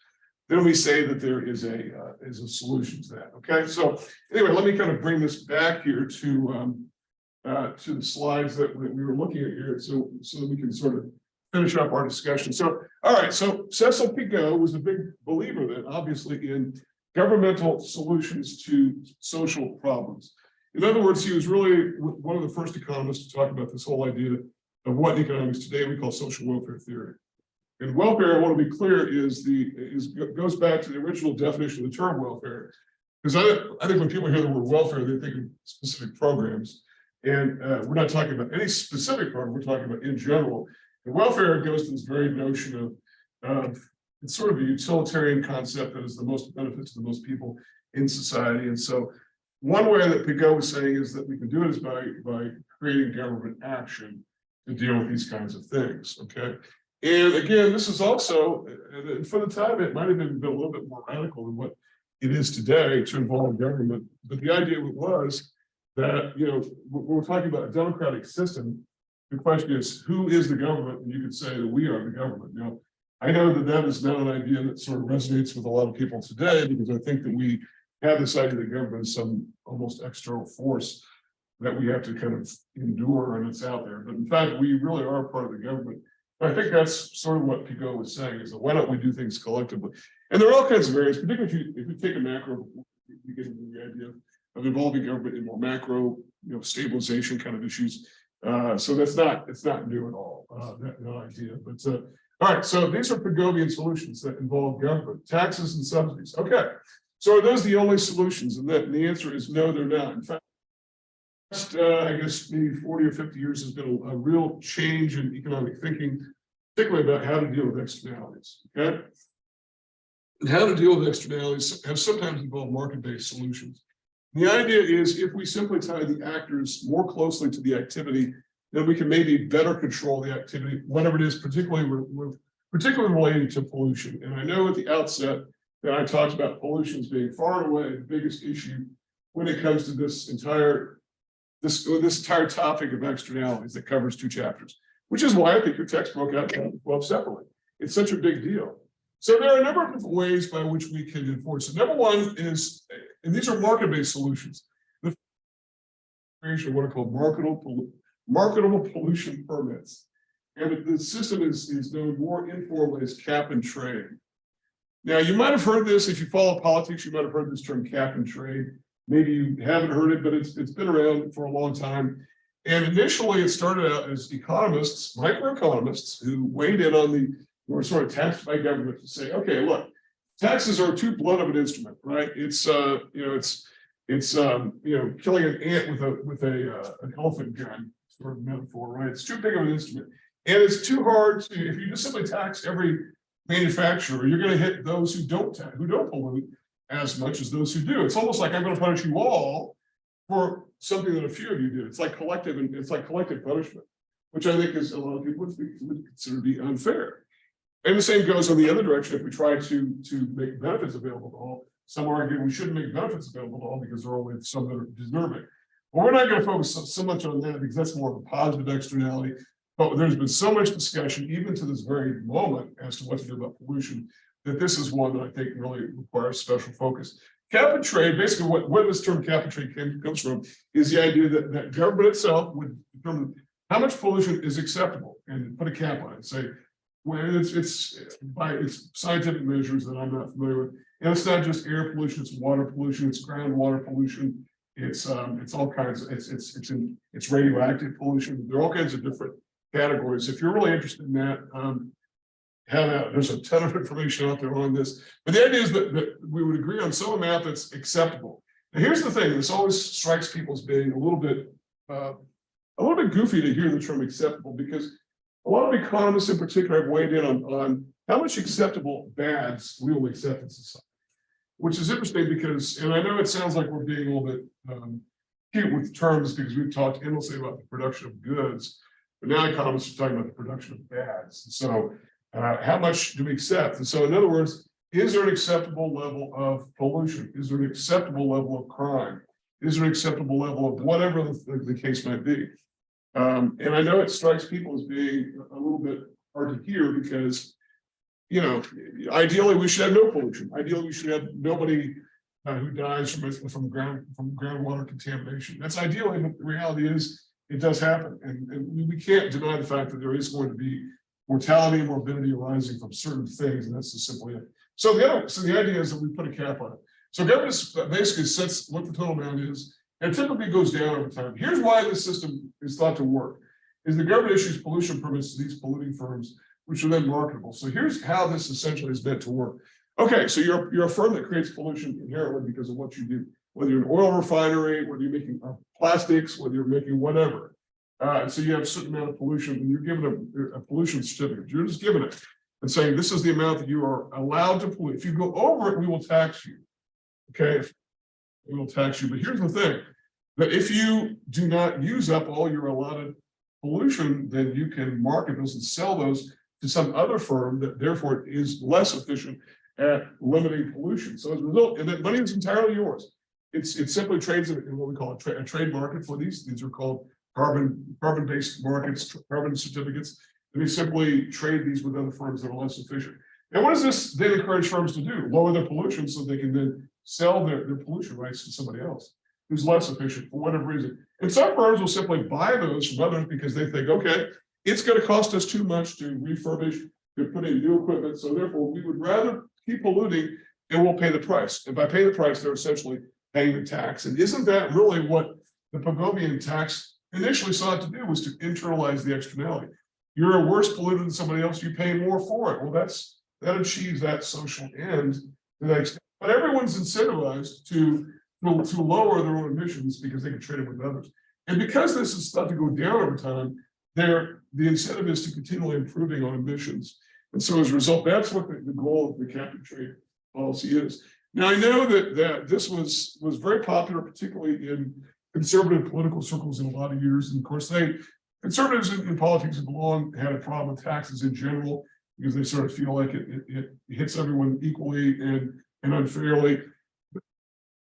then we say that there is a solution to that. Okay, so anyway, let me kind of bring this back here to the slides that we were looking at here, so that we can sort of finish up our discussion. So, all right, so Cecil Pigot was a big believer then, obviously, in governmental solutions to social problems. In other words, he was really one of the first economists to talk about this whole idea of what in economics today we call social welfare theory. And welfare, I want to be clear, goes back to the original definition of the term welfare. Because I think when people hear the word welfare, they think of specific programs. And we're not talking about any specific program, we're talking about in general. And welfare goes to this very notion of it's sort of a utilitarian concept that is the most benefit to the most people in society. And so one way that Pigot was saying is that we can do it is by creating government action to deal with these kinds of things. Okay. And again, this is also, for the time, it might have been a little bit more radical than what it is today to involve government. But the idea was that, when we're talking about a democratic system, the question is, who is the government? And you could say that we are the government. Now, I know that that is not an idea that sort of resonates with a lot of people today, because I think that we have this idea that government is some almost external force that we have to kind of endure, and it's out there. But in fact, we really are part of the government. I think that's sort of what Pigot was saying, is that why don't we do things collectively? And there are all kinds of areas, particularly if you take a macro, you get into the idea of involving government in more macro, stabilization kind of issues. So it's not new at all, that idea. But all right, so these are Pigovian solutions that involve government, taxes and subsidies. Okay, so are those the only solutions? And the answer is no, they're not. In fact, I guess maybe 40 or 50 years has been a real change in economic thinking, particularly about how to deal with externalities. Okay, and how to deal with externalities have sometimes involved market-based solutions. The idea is, if we simply tie the actors more closely to the activity, then we can maybe better control the activity, whatever it is, particularly related to pollution. And I know at the outset that I talked about pollution as being far and away the biggest issue when it comes to this entire topic of externalities that covers 2 chapters, which is why I think your text broke out 12 separately. It's such a big deal. So there are a number of different ways by which we can enforce it. Number one is, and these are market-based solutions, the creation of what are called marketable pollution permits. And the system is known more informally as cap and trade. Now, you might have heard this, if you follow politics, you might have heard this term cap and trade. Maybe you haven't heard it, but it's been around for a long time. And initially it started out as economists, microeconomists, who weighed in on were sort of taxed by government to say, okay, look, taxes are too blunt of an instrument, right? It's killing an ant with an elephant gun, sort of metaphor, right? It's too big of an instrument. And it's too hard to, if you just simply tax every manufacturer, you're going to hit those who don't pollute as much as those who do. It's almost like I'm going to punish you all for something that a few of you do. It's like collective punishment, which I think is a lot of people would consider to be unfair. And the same goes on the other direction. If we try to make benefits available to all, some argue we shouldn't make benefits available to all because there are only some that are deserving. Well, we're not going to focus so much on that because that's more of a positive externality. But there's been so much discussion, even to this very moment, as to what to do about pollution, that this is one that I think really requires special focus. Cap and trade, basically what this term cap and trade comes from, is the idea that government itself would determine how much pollution is acceptable and put a cap on it. Say, well, it's by its scientific measures that I'm not familiar with. And it's not just air pollution, it's water pollution, it's groundwater pollution, it's all kinds of, it's radioactive pollution. There are all kinds of different categories. If you're really interested in that, there's a ton of information out there on this. But the idea is that we would agree on some amount that's acceptable. Now, here's the thing: this always strikes people as being a little bit goofy to hear the term acceptable, because a lot of economists, in particular, have weighed in on how much acceptable bads we will accept in society, which is interesting because, and I know it sounds like we're being a little bit cute with terms because we've talked endlessly about the production of goods, but now economists are talking about the production of bads. And so how much do we accept? And so in other words, is there an acceptable level of pollution? Is there an acceptable level of crime? Is there an acceptable level of whatever the case might be? And I know it strikes people as being a little bit hard to hear because, ideally we should have no pollution. Ideally we should have nobody who dies from groundwater contamination. That's ideally, but the reality is it does happen. And we can't deny the fact that there is going to be mortality and morbidity arising from certain things, and that's just simply it. So the idea is that we put a cap on it. So government basically sets what the total amount is, and typically goes down over time. Here's why this system is thought to work: is the government issues pollution permits to these polluting firms, which are then marketable. So here's how this essentially is meant to work. Okay, so you're a firm that creates pollution inherently because of what you do, whether you're an oil refinery, whether you're making plastics, whether you're making whatever. So you have a certain amount of pollution, and you're given a pollution certificate. You're just given it. and saying this is the amount that you are allowed to pollute. If you go over it, we will tax you. Okay, we will tax you. But here's the thing: that if you do not use up all your allotted pollution, then you can market those and sell those to some other firm that therefore is less efficient at limiting pollution. So as a result, and that money is entirely yours. It simply trades in what we call a trade market for these. These are called carbon-based markets, carbon certificates. And they simply trade these with other firms that are less efficient. And what does this then encourage firms to do? Lower their pollution so they can then sell their pollution rights to somebody else who's less efficient for whatever reason. And some firms will simply buy those from others because they think, okay, it's going to cost us too much to refurbish, to put in new equipment. So therefore, we would rather keep polluting and we'll pay the price. And by paying the price, they're essentially paying the tax. And isn't that really what the Pigovian tax initially sought to do, was to internalize the externality? You're a worse polluter than somebody else, you pay more for it. Well, that achieves that social end to that extent. But everyone's incentivized to lower their own emissions because they can trade it with others. And because this is thought to go down over time, the incentive is to continually improving on emissions. And so as a result, that's what the goal of the cap and trade policy is. Now, I know that this was very popular, particularly in conservative political circles in a lot of years. And of course, conservatives in politics have long had a problem with taxes in general, because they sort of feel like it hits everyone equally and unfairly.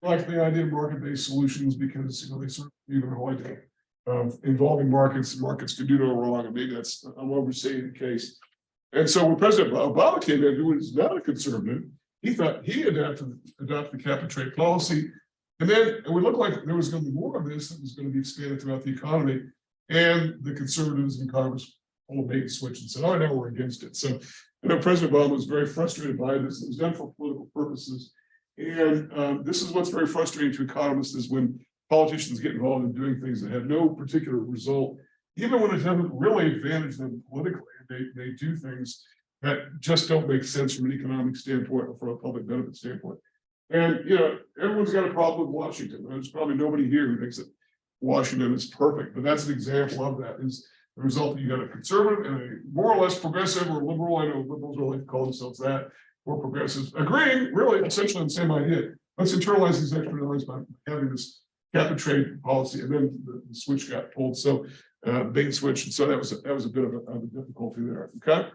Like the idea of market-based solutions, because they sort of even the whole idea of involving markets can do no wrong, and maybe I'm overstating the case. And so when President Obama came in, who was not a conservative, he thought he adopted the cap and trade policy, and then it would look like there was going to be more of this that was going to be expanded throughout the economy. And the conservatives in Congress pulled a bait and switch and said, "Oh, now we're against it." So I know President Obama was very frustrated by this. It was done for political purposes. And this is what's very frustrating to economists, is when politicians get involved in doing things that have no particular result, even when it doesn't really advantage them politically. They do things that just don't make sense from an economic standpoint or from a public benefit standpoint. And, everyone's got a problem with Washington. There's probably nobody here who thinks that Washington is perfect, but that's an example of that. Is the result that you got a conservative and a more or less progressive or liberal. I know liberals really like to call themselves that, or progressives, agreeing really essentially on the same idea. Let's internalize these externalities by having this cap and trade policy, and then the switch got pulled. So bait and switch, and so that was a bit of a difficulty there. Okay,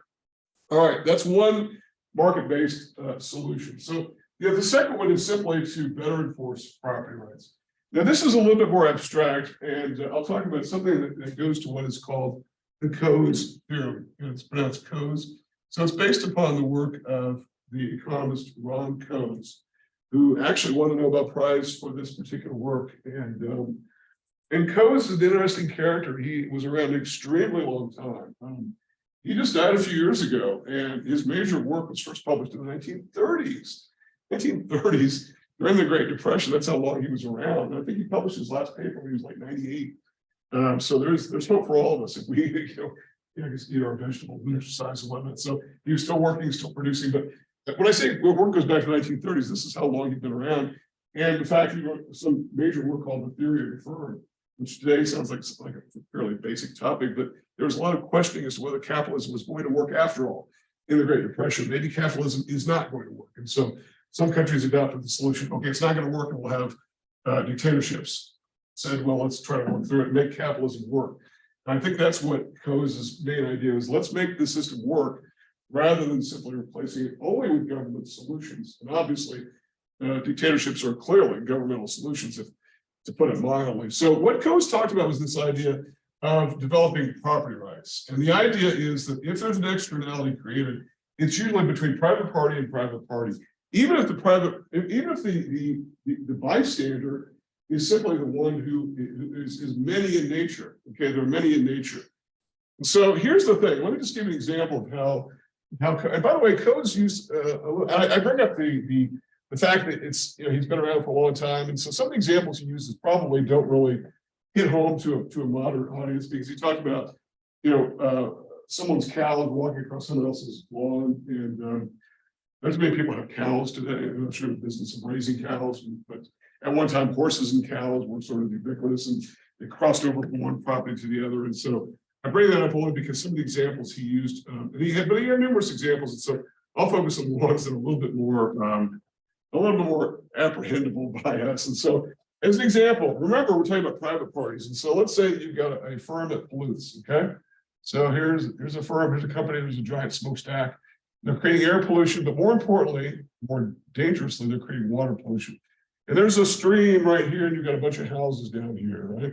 all right, that's one market-based solution. So the second one is simply to better enforce property rights. Now, this is a little bit more abstract, and I'll talk about something that goes to what is called the Coase theorem, and it's pronounced Coase. So it's based upon the work of the economist Ron Coase, who actually won the Nobel Prize for this particular work. And Coase is an interesting character. He was around an extremely long time. He just died a few years ago, and his major work was first published in the 1930s. 1930s, during the Great Depression. That's how long he was around. And I think he published his last paper when he was like 98. So there's hope for all of us if we just eat our vegetables and exercise and whatnot. So he was still working, still producing. But when I say work goes back to the 1930s, this is how long he's been around. And in fact, he wrote some major work called The Theory of the Firm, which today sounds like a fairly basic topic, but there was a lot of questioning as to whether capitalism was going to work after all in the Great Depression. Maybe capitalism is not going to work. And so some countries adopted the solution, okay, it's not going to work, and we'll have dictatorships. Said, well, let's try to work through it and make capitalism work. And I think that's what Coase's main idea is. Let's make the system work rather than simply replacing it only with government solutions. And obviously, dictatorships are clearly governmental solutions, to put it mildly. So what Coase talked about was this idea of developing property rights. And the idea is that if there's an externality created, it's usually between private party and private party. Even if the bystander is simply the one who is many in nature. Okay, there are many in nature. So here's the thing. Let me just give you an example of how. And by the way, Coase used. I bring up the fact that it's he's been around for a long time, and so some of the examples he uses probably don't really hit home to a modern audience, because he talked about someone's cows walking across someone else's lawn, and there's many people have cows today. I'm not sure the business of raising cows, but at one time horses and cows were sort of ubiquitous, and they crossed over from one property to the other. And so I bring that up only because some of the examples he used, but he had numerous examples, and so I'll focus on the ones that are a little bit more apprehendable by us. And so, as an example, remember we're talking about private parties, and so let's say that you've got a firm that pollutes. Okay, so here's a firm, here's a company, there's a giant smokestack. They're creating air pollution, but more importantly, more dangerously, they're creating water pollution. And there's a stream right here, and you've got a bunch of houses down here, right?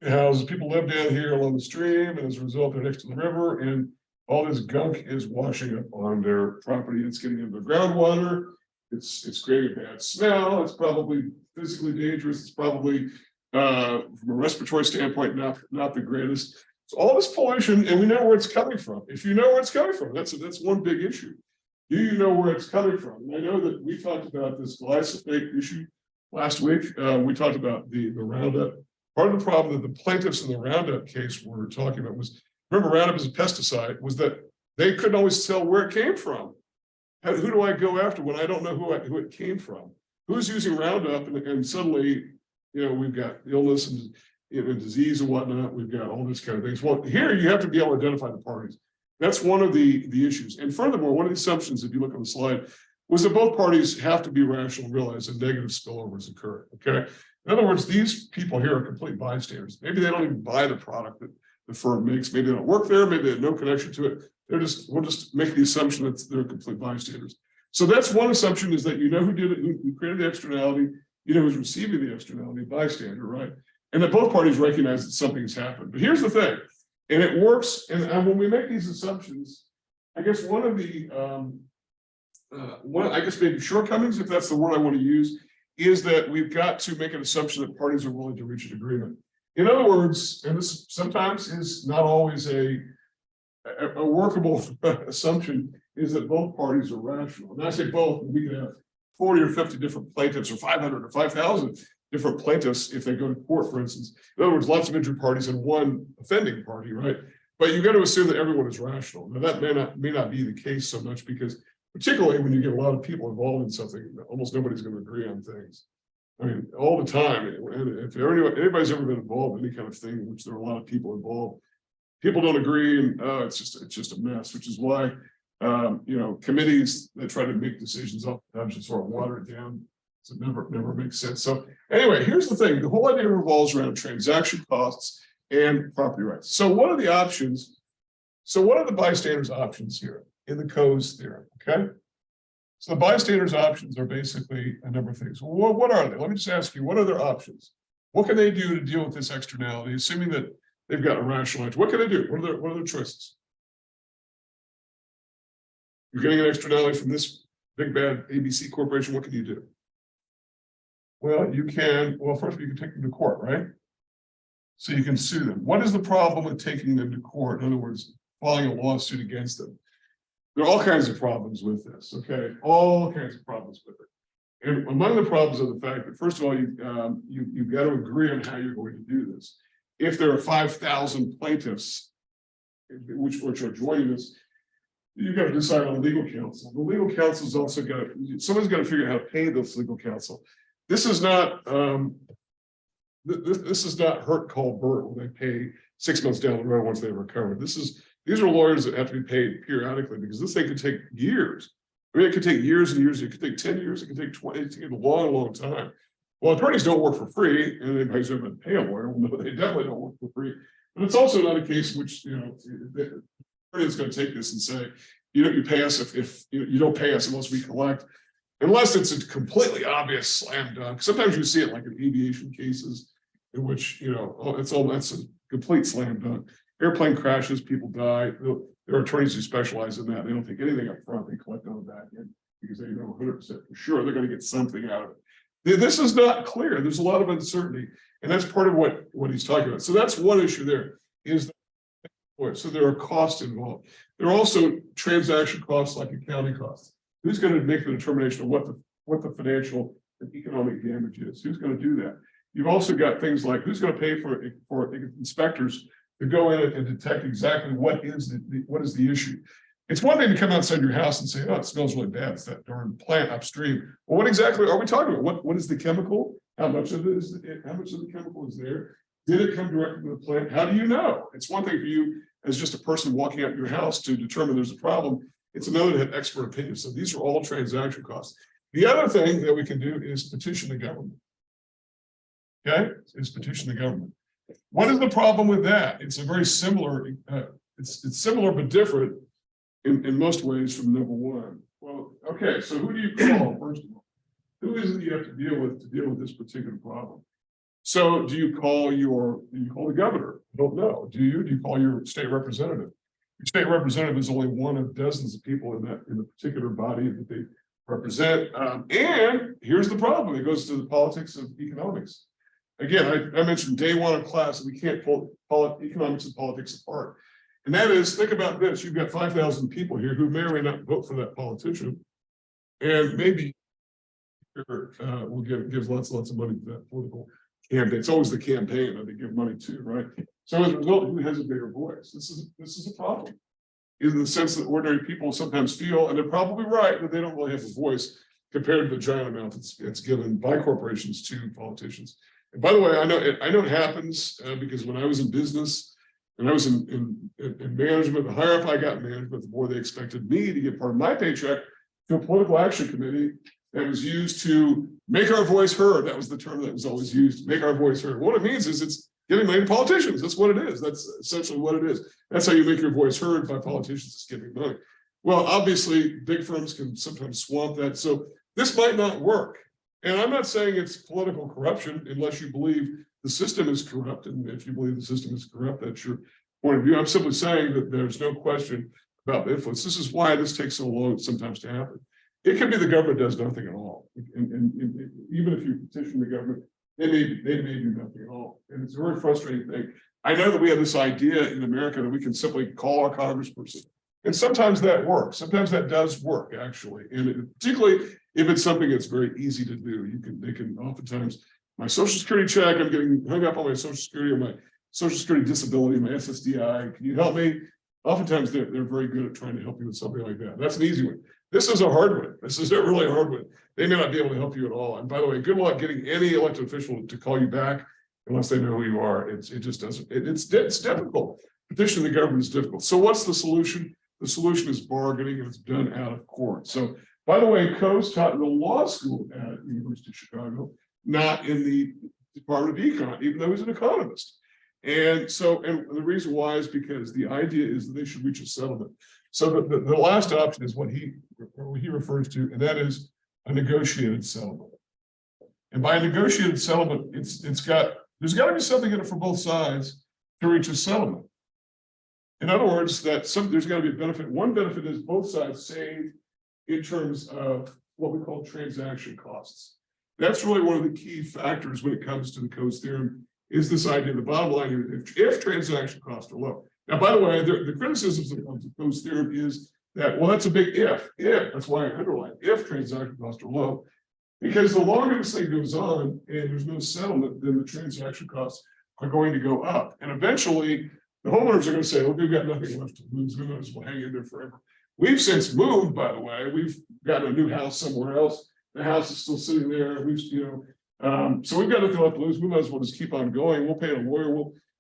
Houses, people live down here along the stream, and as a result, they're next to the river, and all this gunk is washing up on their property. It's getting into the groundwater. It's creating a bad smell. It's probably physically dangerous. It's probably, from a respiratory standpoint, not the greatest. So all this pollution, and we know where it's coming from. If you know where it's coming from, that's one big issue. Do you know where it's coming from? And I know that we talked about this glyphosate issue last week. We talked about the Roundup. Part of the problem that the plaintiffs in the Roundup case were talking about was, remember, Roundup is a pesticide, was that they couldn't always tell where it came from. Who do I go after when I don't know who it came from? Who's using Roundup? And suddenly, we've got illness and disease and whatnot. We've got all this kind of things. Well, here you have to be able to identify the parties. That's one of the issues. And furthermore, one of the assumptions, if you look on the slide, was that both parties have to be rational and realize that negative spillovers occur. Okay. In other words, these people here are complete bystanders. Maybe they don't even buy the product that the firm makes. Maybe they don't work there. Maybe they have no connection to it. We'll just make the assumption that they're complete bystanders. So that's one assumption, is that you know who did it, who created the externality, you know who's receiving the externality, bystander, right? And that both parties recognize that something has happened. But here's the thing, and it works. And when we make these assumptions, I guess one of the maybe shortcomings, if that's the word I want to use, is that we've got to make an assumption that parties are willing to reach an agreement. In other words, and this sometimes is not always a workable assumption, is that both parties are rational. And I say both, we could have 40 or 50 different plaintiffs, or 500 or 5,000 different plaintiffs if they go to court, for instance. In other words, lots of injured parties and one offending party, right? But you've got to assume that everyone is rational. Now, that may not be the case so much, because particularly when you get a lot of people involved in something, almost nobody's going to agree on things. I mean, all the time. And if anybody's ever been involved in any kind of thing in which there are a lot of people involved, people don't agree, and it's just a mess. Which is why committees that try to make decisions oftentimes just sort of water it down. So it never makes sense. So anyway, here's the thing: the whole idea revolves around transaction costs and property rights. So what are the options? So what are the bystanders' options here in the Coe's theorem? Okay. So the bystanders' options are basically a number of things. Well, what are they? Let me just ask you, what are their options? What can they do to deal with this externality, assuming that they've got a rational edge? What can they do? What are their choices? You're getting an externality from this big bad ABC corporation. What can you do? Well, you can, first you can take them to court, right? So you can sue them. What is the problem with taking them to court? In other words, filing a lawsuit against them. There are all kinds of problems with this, okay? All kinds of problems with it. And among the problems are the fact that, first of all, you've got to agree on how you're going to do this. If there are 5,000 plaintiffs which are joining this, you've got to decide on legal counsel. The legal counsel's also someone's got to figure out how to pay this legal counsel. This is not Hurt Call Burt when they pay 6 months down the road once they've recovered. These are lawyers that have to be paid periodically, because this thing could take years. I mean, it could take years and years. It could take 10 years. It could take 20. It could take a long, long time. Well, attorneys don't work for free, and anybody's ever been pay a lawyer will know they definitely don't work for free. But it's also not a case in which the attorney is going to take this and say, you pay us if you don't pay us unless we collect, unless it's a completely obvious slam dunk. Sometimes you see it like in aviation cases, in which that's a complete slam dunk. Airplane crashes, people die. There are attorneys who specialize in that. They don't take anything up front. They collect on the back end because they know 100% for sure they're going to get something out of it. This is not clear. There's a lot of uncertainty, and that's part of what he's talking about. So that's one issue there. So there are costs involved. There are also transaction costs, like accounting costs. Who's going to make the determination of what the financial and economic damage is? Who's going to do that? You've also got things like who's going to pay for inspectors to go in and detect exactly what is the issue. It's one thing to come outside your house and say, oh, it smells really bad. It's that darn plant upstream. Well, what exactly are we talking about? What is the chemical? How much of the chemical is there? Did it come directly from the plant? How do you know? It's one thing for you as just a person walking out your house to determine there's a problem. It's another to have expert opinions. So these are all transaction costs. The other thing that we can do is petition the government. Okay, is petition the government. What is the problem with that? It's a very similar, it's similar but different in most ways from number one. Well, okay, so who do you call first of all? Who is it you have to deal with this particular problem? So do you call the governor? I don't know. Do you call your state representative? Your state representative is only one of dozens of people in the particular body that they represent. And here's the problem. It goes to the politics of economics. Again, I mentioned day one of class that we can't pull economics and politics apart. And that is, think about this. You've got 5,000 people here who may or may not vote for that politician. And maybe will gives lots of money to that political campaign. It's always the campaign that they give money to, right? So as a result, who has a bigger voice? This is a problem. In the sense that ordinary people sometimes feel, and they're probably right, that they don't really have a voice compared to the giant amount that's given by corporations to politicians. And by the way, I know it happens because when I was in business and I was in management, the higher up I got in management, the more they expected me to give part of my paycheck to a political action committee that was used to make our voice heard. That was the term that was always used, make our voice heard. What it means is it's giving money to politicians. That's what it is. That's essentially what it is. That's how you make your voice heard by politicians, is giving money. Well, obviously, big firms can sometimes swamp that. So this might not work. And I'm not saying it's political corruption unless you believe the system is corrupt. And if you believe the system is corrupt, that's your point of view. I'm simply saying that there's no question about influence. This is why this takes so long sometimes to happen. It could be the government does nothing at all. And even if you petition the government, they may do nothing at all. And it's a very frustrating thing. I know that we have this idea in America that we can simply call our congressperson. And sometimes that works. Sometimes that does work, actually. And particularly if it's something that's very easy to do. They can oftentimes, my Social Security check, I'm getting hung up on my Social Security or my Social Security disability, my SSDI. Can you help me? Oftentimes they're very good at trying to help you with something like that. That's an easy one. This is a hard one. This is a really hard one. They may not be able to help you at all. And by the way, good luck getting any elected official to call you back unless they know who you are. It just doesn't. It's difficult. Petitioning the government is difficult. So what's the solution? The solution is bargaining, and it's done out of court. So, by the way, Coase taught in the law school at the University of Chicago, not in the Department of Econ, even though he's an economist. And so, and the reason why is because the idea is that they should reach a settlement. So the last option is what he refers to, and that is a negotiated settlement. And by a negotiated settlement, there's got to be something in it for both sides to reach a settlement. In other words, there's got to be a benefit. One benefit is both sides save in terms of what we call transaction costs. That's really one of the key factors when it comes to the Coase theorem, is this idea. The bottom line here, if transaction costs are low. Now, by the way, the criticisms of the Coase theorem is that, well, that's a big if, that's why I underline, if transaction costs are low, because the longer this thing goes on and there's no settlement, then the transaction costs are going to go up. And eventually, the homeowners are going to say, look, we've got nothing left to lose. We might as well hang in there forever. We've since moved, by the way. We've got a new house somewhere else. The house is still sitting there. So we've got nothing left to lose. We might as well just keep on going. We'll pay a lawyer.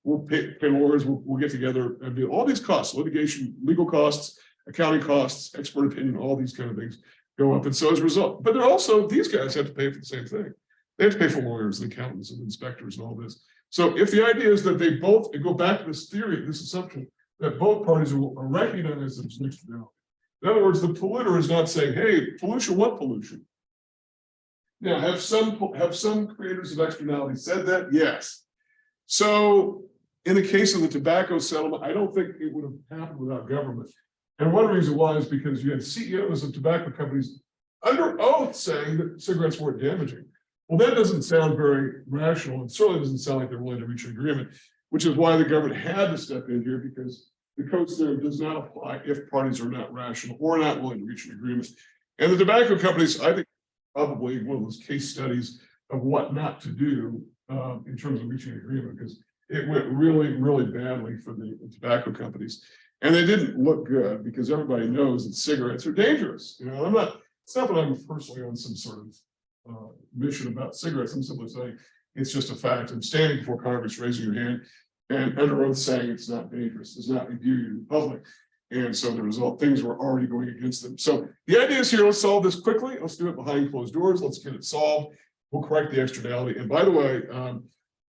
We'll pay lawyers. We'll get together and do all these costs, litigation, legal costs, accounting costs, expert opinion, all these kind of things go up. And so as a result, but they're also, these guys have to pay for the same thing. They have to pay for lawyers and accountants and inspectors and all this. So if the idea is that they both go back to this theory, this assumption that both parties will recognize that it's an externality. In other words, the polluter is not saying, hey, pollution, what pollution? Now, have some creators of externality said that? Yes. So in the case of the tobacco settlement, I don't think it would have happened without government. And one reason why is because you had CEOs of tobacco companies under oath saying that cigarettes weren't damaging. Well, that doesn't sound very rational. It certainly doesn't sound like they're willing to reach an agreement, which is why the government had to step in here, because the Coase theorem does not apply if parties are not rational or not willing to reach an agreement. And the tobacco companies, I think, probably one of those case studies of what not to do in terms of reaching an agreement, because it went really, really badly for the tobacco companies. And they didn't look good because everybody knows that cigarettes are dangerous. You know, it's not that I'm personally on some sort of mission about cigarettes. I'm simply saying It's just a fact. And standing before Congress, raising your hand, and under oath saying it's not dangerous, does not review you in public. And so the result, things were already going against them. So the idea is here, let's solve this quickly. Let's do it behind closed doors. Let's get it solved. We'll correct the externality. And by the way,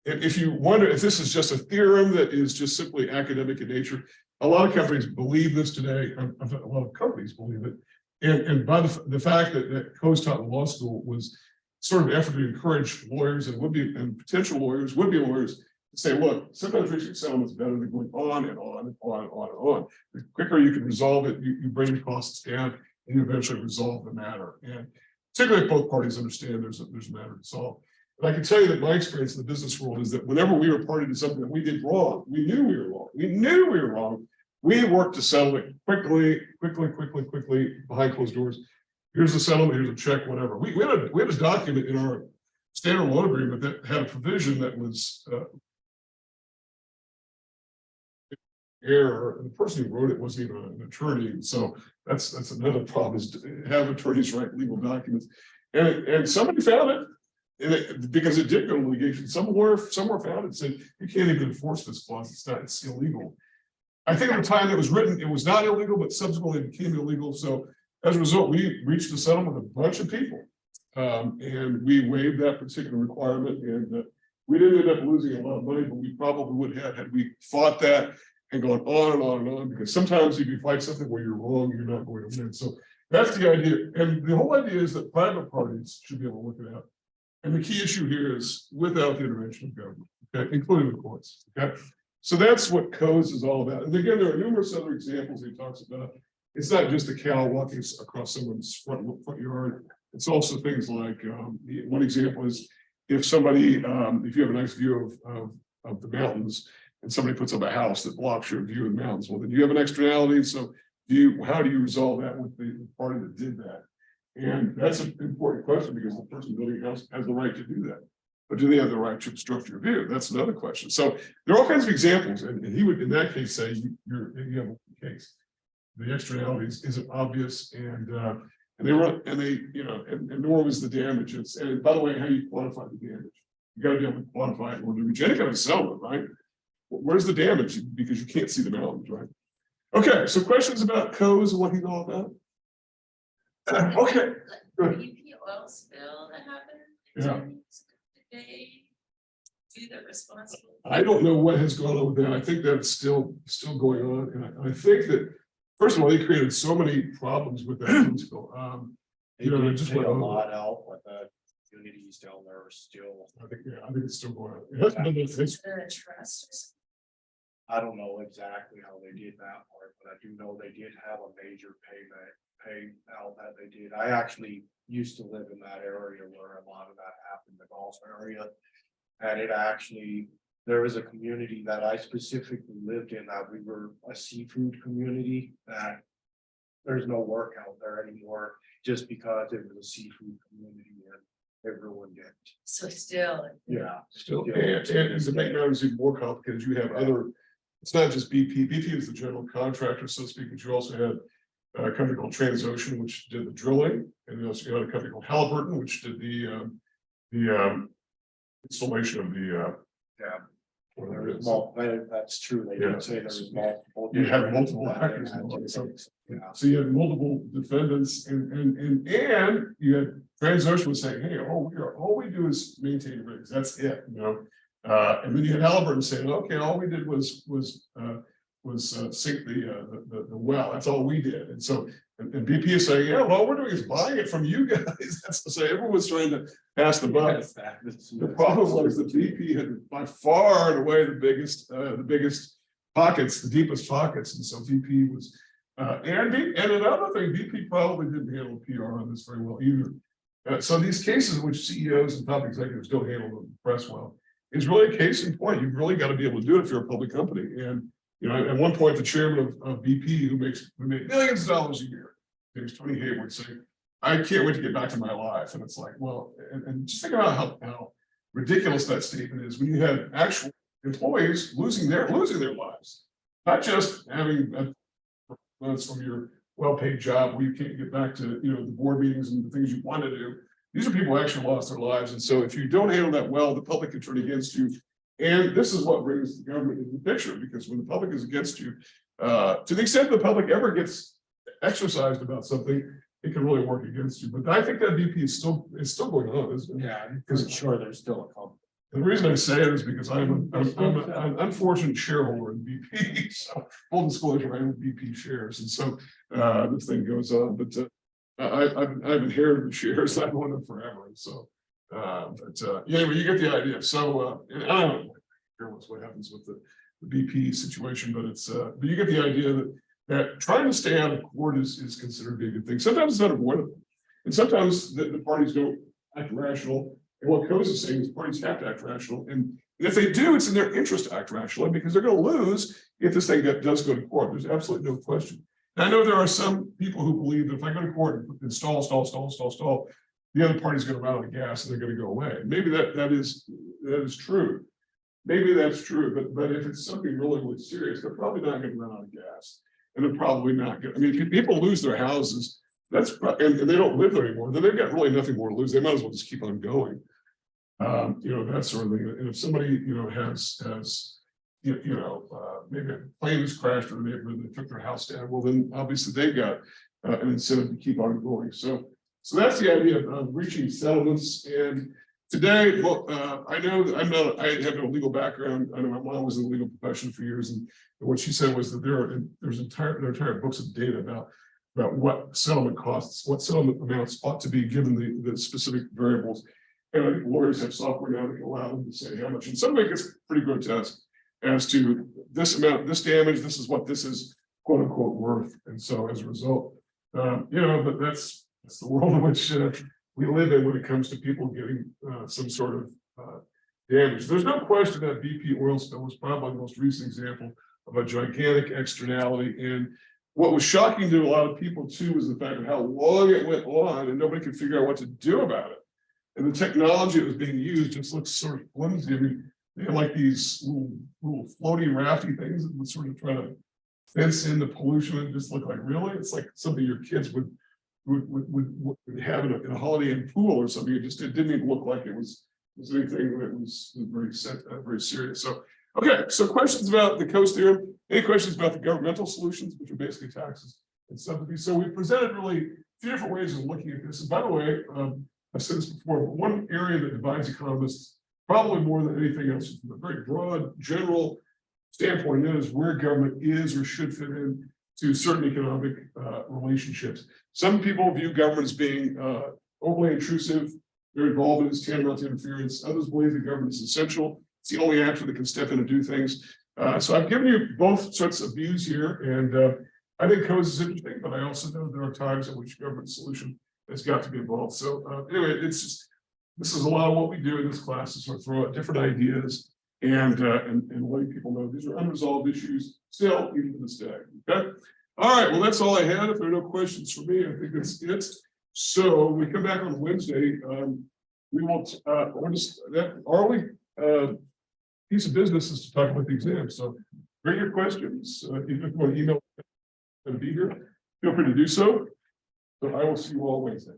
if you wonder if this is just a theorem that is just simply academic in nature, a lot of companies believe this today. A lot of companies believe it. And by the fact that Coase taught in law school was sort of an effort to encourage lawyers and potential lawyers, would-be lawyers, to say, look, sometimes reaching settlement is better than going on and on and on and on and on. The quicker you can resolve it, you bring the costs down and you eventually resolve the matter. And particularly if both parties understand there's a matter to solve. But I can tell you that my experience in the business world is that whenever we were party to something that we did wrong, we knew we were wrong. We knew we were wrong. We worked to settle it quickly, behind closed doors. Here's the settlement, here's a check, whatever. We had a document in our standard loan agreement that had a provision that was error, and the person who wrote it wasn't even an attorney. So that's another problem, is to have attorneys write legal documents. And somebody found it. Because it did go to litigation, somewhere found it and said, you can't even enforce this clause, it's illegal. I think at the time it was written, it was not illegal, but subsequently it became illegal. So as a result, we reached a settlement with a bunch of people. And we waived that particular requirement, and we didn't end up losing a lot of money, but we probably would have had we fought that and gone on and on and on, because sometimes if you fight something where you're wrong, you're not going to win. So that's the idea. And the whole idea is that private parties should be able to look it out. And the key issue here is without the intervention of government, okay, including the courts. Okay, so that's what Coase is all about. And again, there are numerous other examples he talks about. It's not just a cow walking across someone's front yard. It's also things like one example is if somebody, if you have a nice view of the mountains, and somebody puts up a house that blocks your view of the mountains, well, then you have an externality. So how do you resolve that with the party that did that? And that's an important question, because the person building a house has the right to do that. But do they have the right to obstruct your view? That's another question. So there are all kinds of examples. And he would, in that case, say you have a case. The externalities isn't obvious, and nor was the damage. And by the way, how do you quantify the damage? You got to be able to quantify it in order to reach any kind of settlement, right? Where's the damage? Because you can't see the mountains, right? Okay, so questions about Coase and what he's all about? Okay. The BP oil spill that happened. Yeah. Did they do the responsible? I don't know what has gone on with that. I think that's still going on, and I think that first of all, they created so many problems with that spill. They did just take a lot out, but the communities down there are still. I think it's still going on. It hasn't been Is it a trust or something? I don't know exactly how they did that part, but I do know they did have a major pay out that they did. I actually used to live in that area where a lot of that happened, the Gulf area. And it actually, there was a community that I specifically lived in that we were a seafood community, that there's no work out there anymore just because it was a seafood community and everyone did. So still. Yeah. Still, and to make matters even more complicated, you have other. It's not just BP. BP is the general contractor, so to speak, but you also had a company called Transocean, which did the drilling, and you also had a company called Halliburton, which did the installation of the There is that's true. They did say there was multiple. You had multiple actors. So you had multiple defendants, and you had Transocean was saying, "Hey, all we do is maintain rigs. That's it," you know. And then you had Halliburton saying, "Okay, all we did was sink the well. That's all we did." And so and BP is saying, "Yeah, well, all we're doing is buying it from you guys." That's to say, everyone was trying to pass the buck. The problem was that BP had by far and away the biggest pockets, the deepest pockets, and so BP was. And another thing, BP probably didn't handle PR on this very well either. So these cases in which CEOs and top executives don't handle the press well is really a case in point. You've really got to be able to do it if you're a public company. And you know, at one point, the chairman of BP, who made millions of dollars a year, there's Tony Hayward, saying, "I can't wait to get back to my life." And it's like, well, and just think about how ridiculous that statement is when you have actual employees losing their lives, not just having months from your well-paid job where you can't get back to the board meetings and the things you want to do. These are people who actually lost their lives. And so if you don't handle that well, the public can turn against you. And this is what brings the government into the picture, because when the public is against you, to the extent the public ever gets exercised about something, it can really work against you. But I think that BP is still going on, isn't it? Yeah, because sure, there's still a company. The reason I say it is because I'm an unfortunate shareholder in BP. So full disclosure, I own BP shares, and so this thing goes on. But I've inherited the shares. I've owned them forever, and so. Anyway, you get the idea. So and I don't know what happens with the BP situation, but but you get the idea that trying to stay out of court is considered to be a good thing. Sometimes it's unavoidable, and sometimes the parties don't act rational. And what Coase is saying is parties have to act rational, and if they do, it's in their interest to act rationally, because they're going to lose if this thing does go to court. There's absolutely no question. And I know there are some people who believe that if I go to court and stall, the other party's going to run out of gas and they're going to go away. Maybe that is true. Maybe that's true, but if it's something really serious, they're probably not going to run out of gas, and they're probably not going. I mean, if people lose their houses, and they don't live there anymore, then they've got really nothing more to lose. They might as well just keep on going. That sort of thing. And if somebody has maybe a plane has crashed in the neighborhood, they took their house down, well, then obviously they've got an incentive to keep on going. So that's the idea of reaching settlements. And today, well, I know that I have no legal background. I know my mom was in the legal profession for years, and what she said was that there are entire books of data about what settlement costs, what settlement amounts ought to be given the specific variables. And I think lawyers have software now that can allow them to say how much. In some way, it gets pretty grotesque as to this amount, this damage, this is what this is quote unquote worth. And so as a result, but that's the world in which we live in when it comes to people getting some sort of damage. There's no question that BP oil spill was probably the most recent example of a gigantic externality. And what was shocking to a lot of people too was the fact of how long it went on and nobody could figure out what to do about it. And the technology that was being used just looks sort of flimsy. I mean, they had like these little floating rafty things that would sort of try to fence in the pollution and just look like, really? It's like something your kids would have in a Holiday Inn pool or something. It didn't even look like it was anything that was very serious. So, okay, so questions about the Coase theorem, any questions about the governmental solutions, which are basically taxes and subsidies. So we presented really a few different ways of looking at this. And by the way, I've said this before, but one area that divides economists probably more than anything else from a very broad, general standpoint is where government is or should fit in to certain economic relationships. Some people view government as being overly intrusive. They're involved in this tantamount to interference. Others believe that government is essential. It's the only actor that can step in and do things. So I've given you both sorts of views here, and I think Coase is interesting, but I also know there are times in which government solution has got to be involved. So anyway, this is a lot of what we do in this class, is sort of throw out different ideas and letting people know these are unresolved issues still, even to this day. Okay. All right. Well, that's all I had. If there are no questions for me, I think that's it. So we come back on Wednesday. We will. Piece of business is to talk about the exam. So bring your questions. If you want to email and be here, feel free to do so. So I will see you all Wednesday.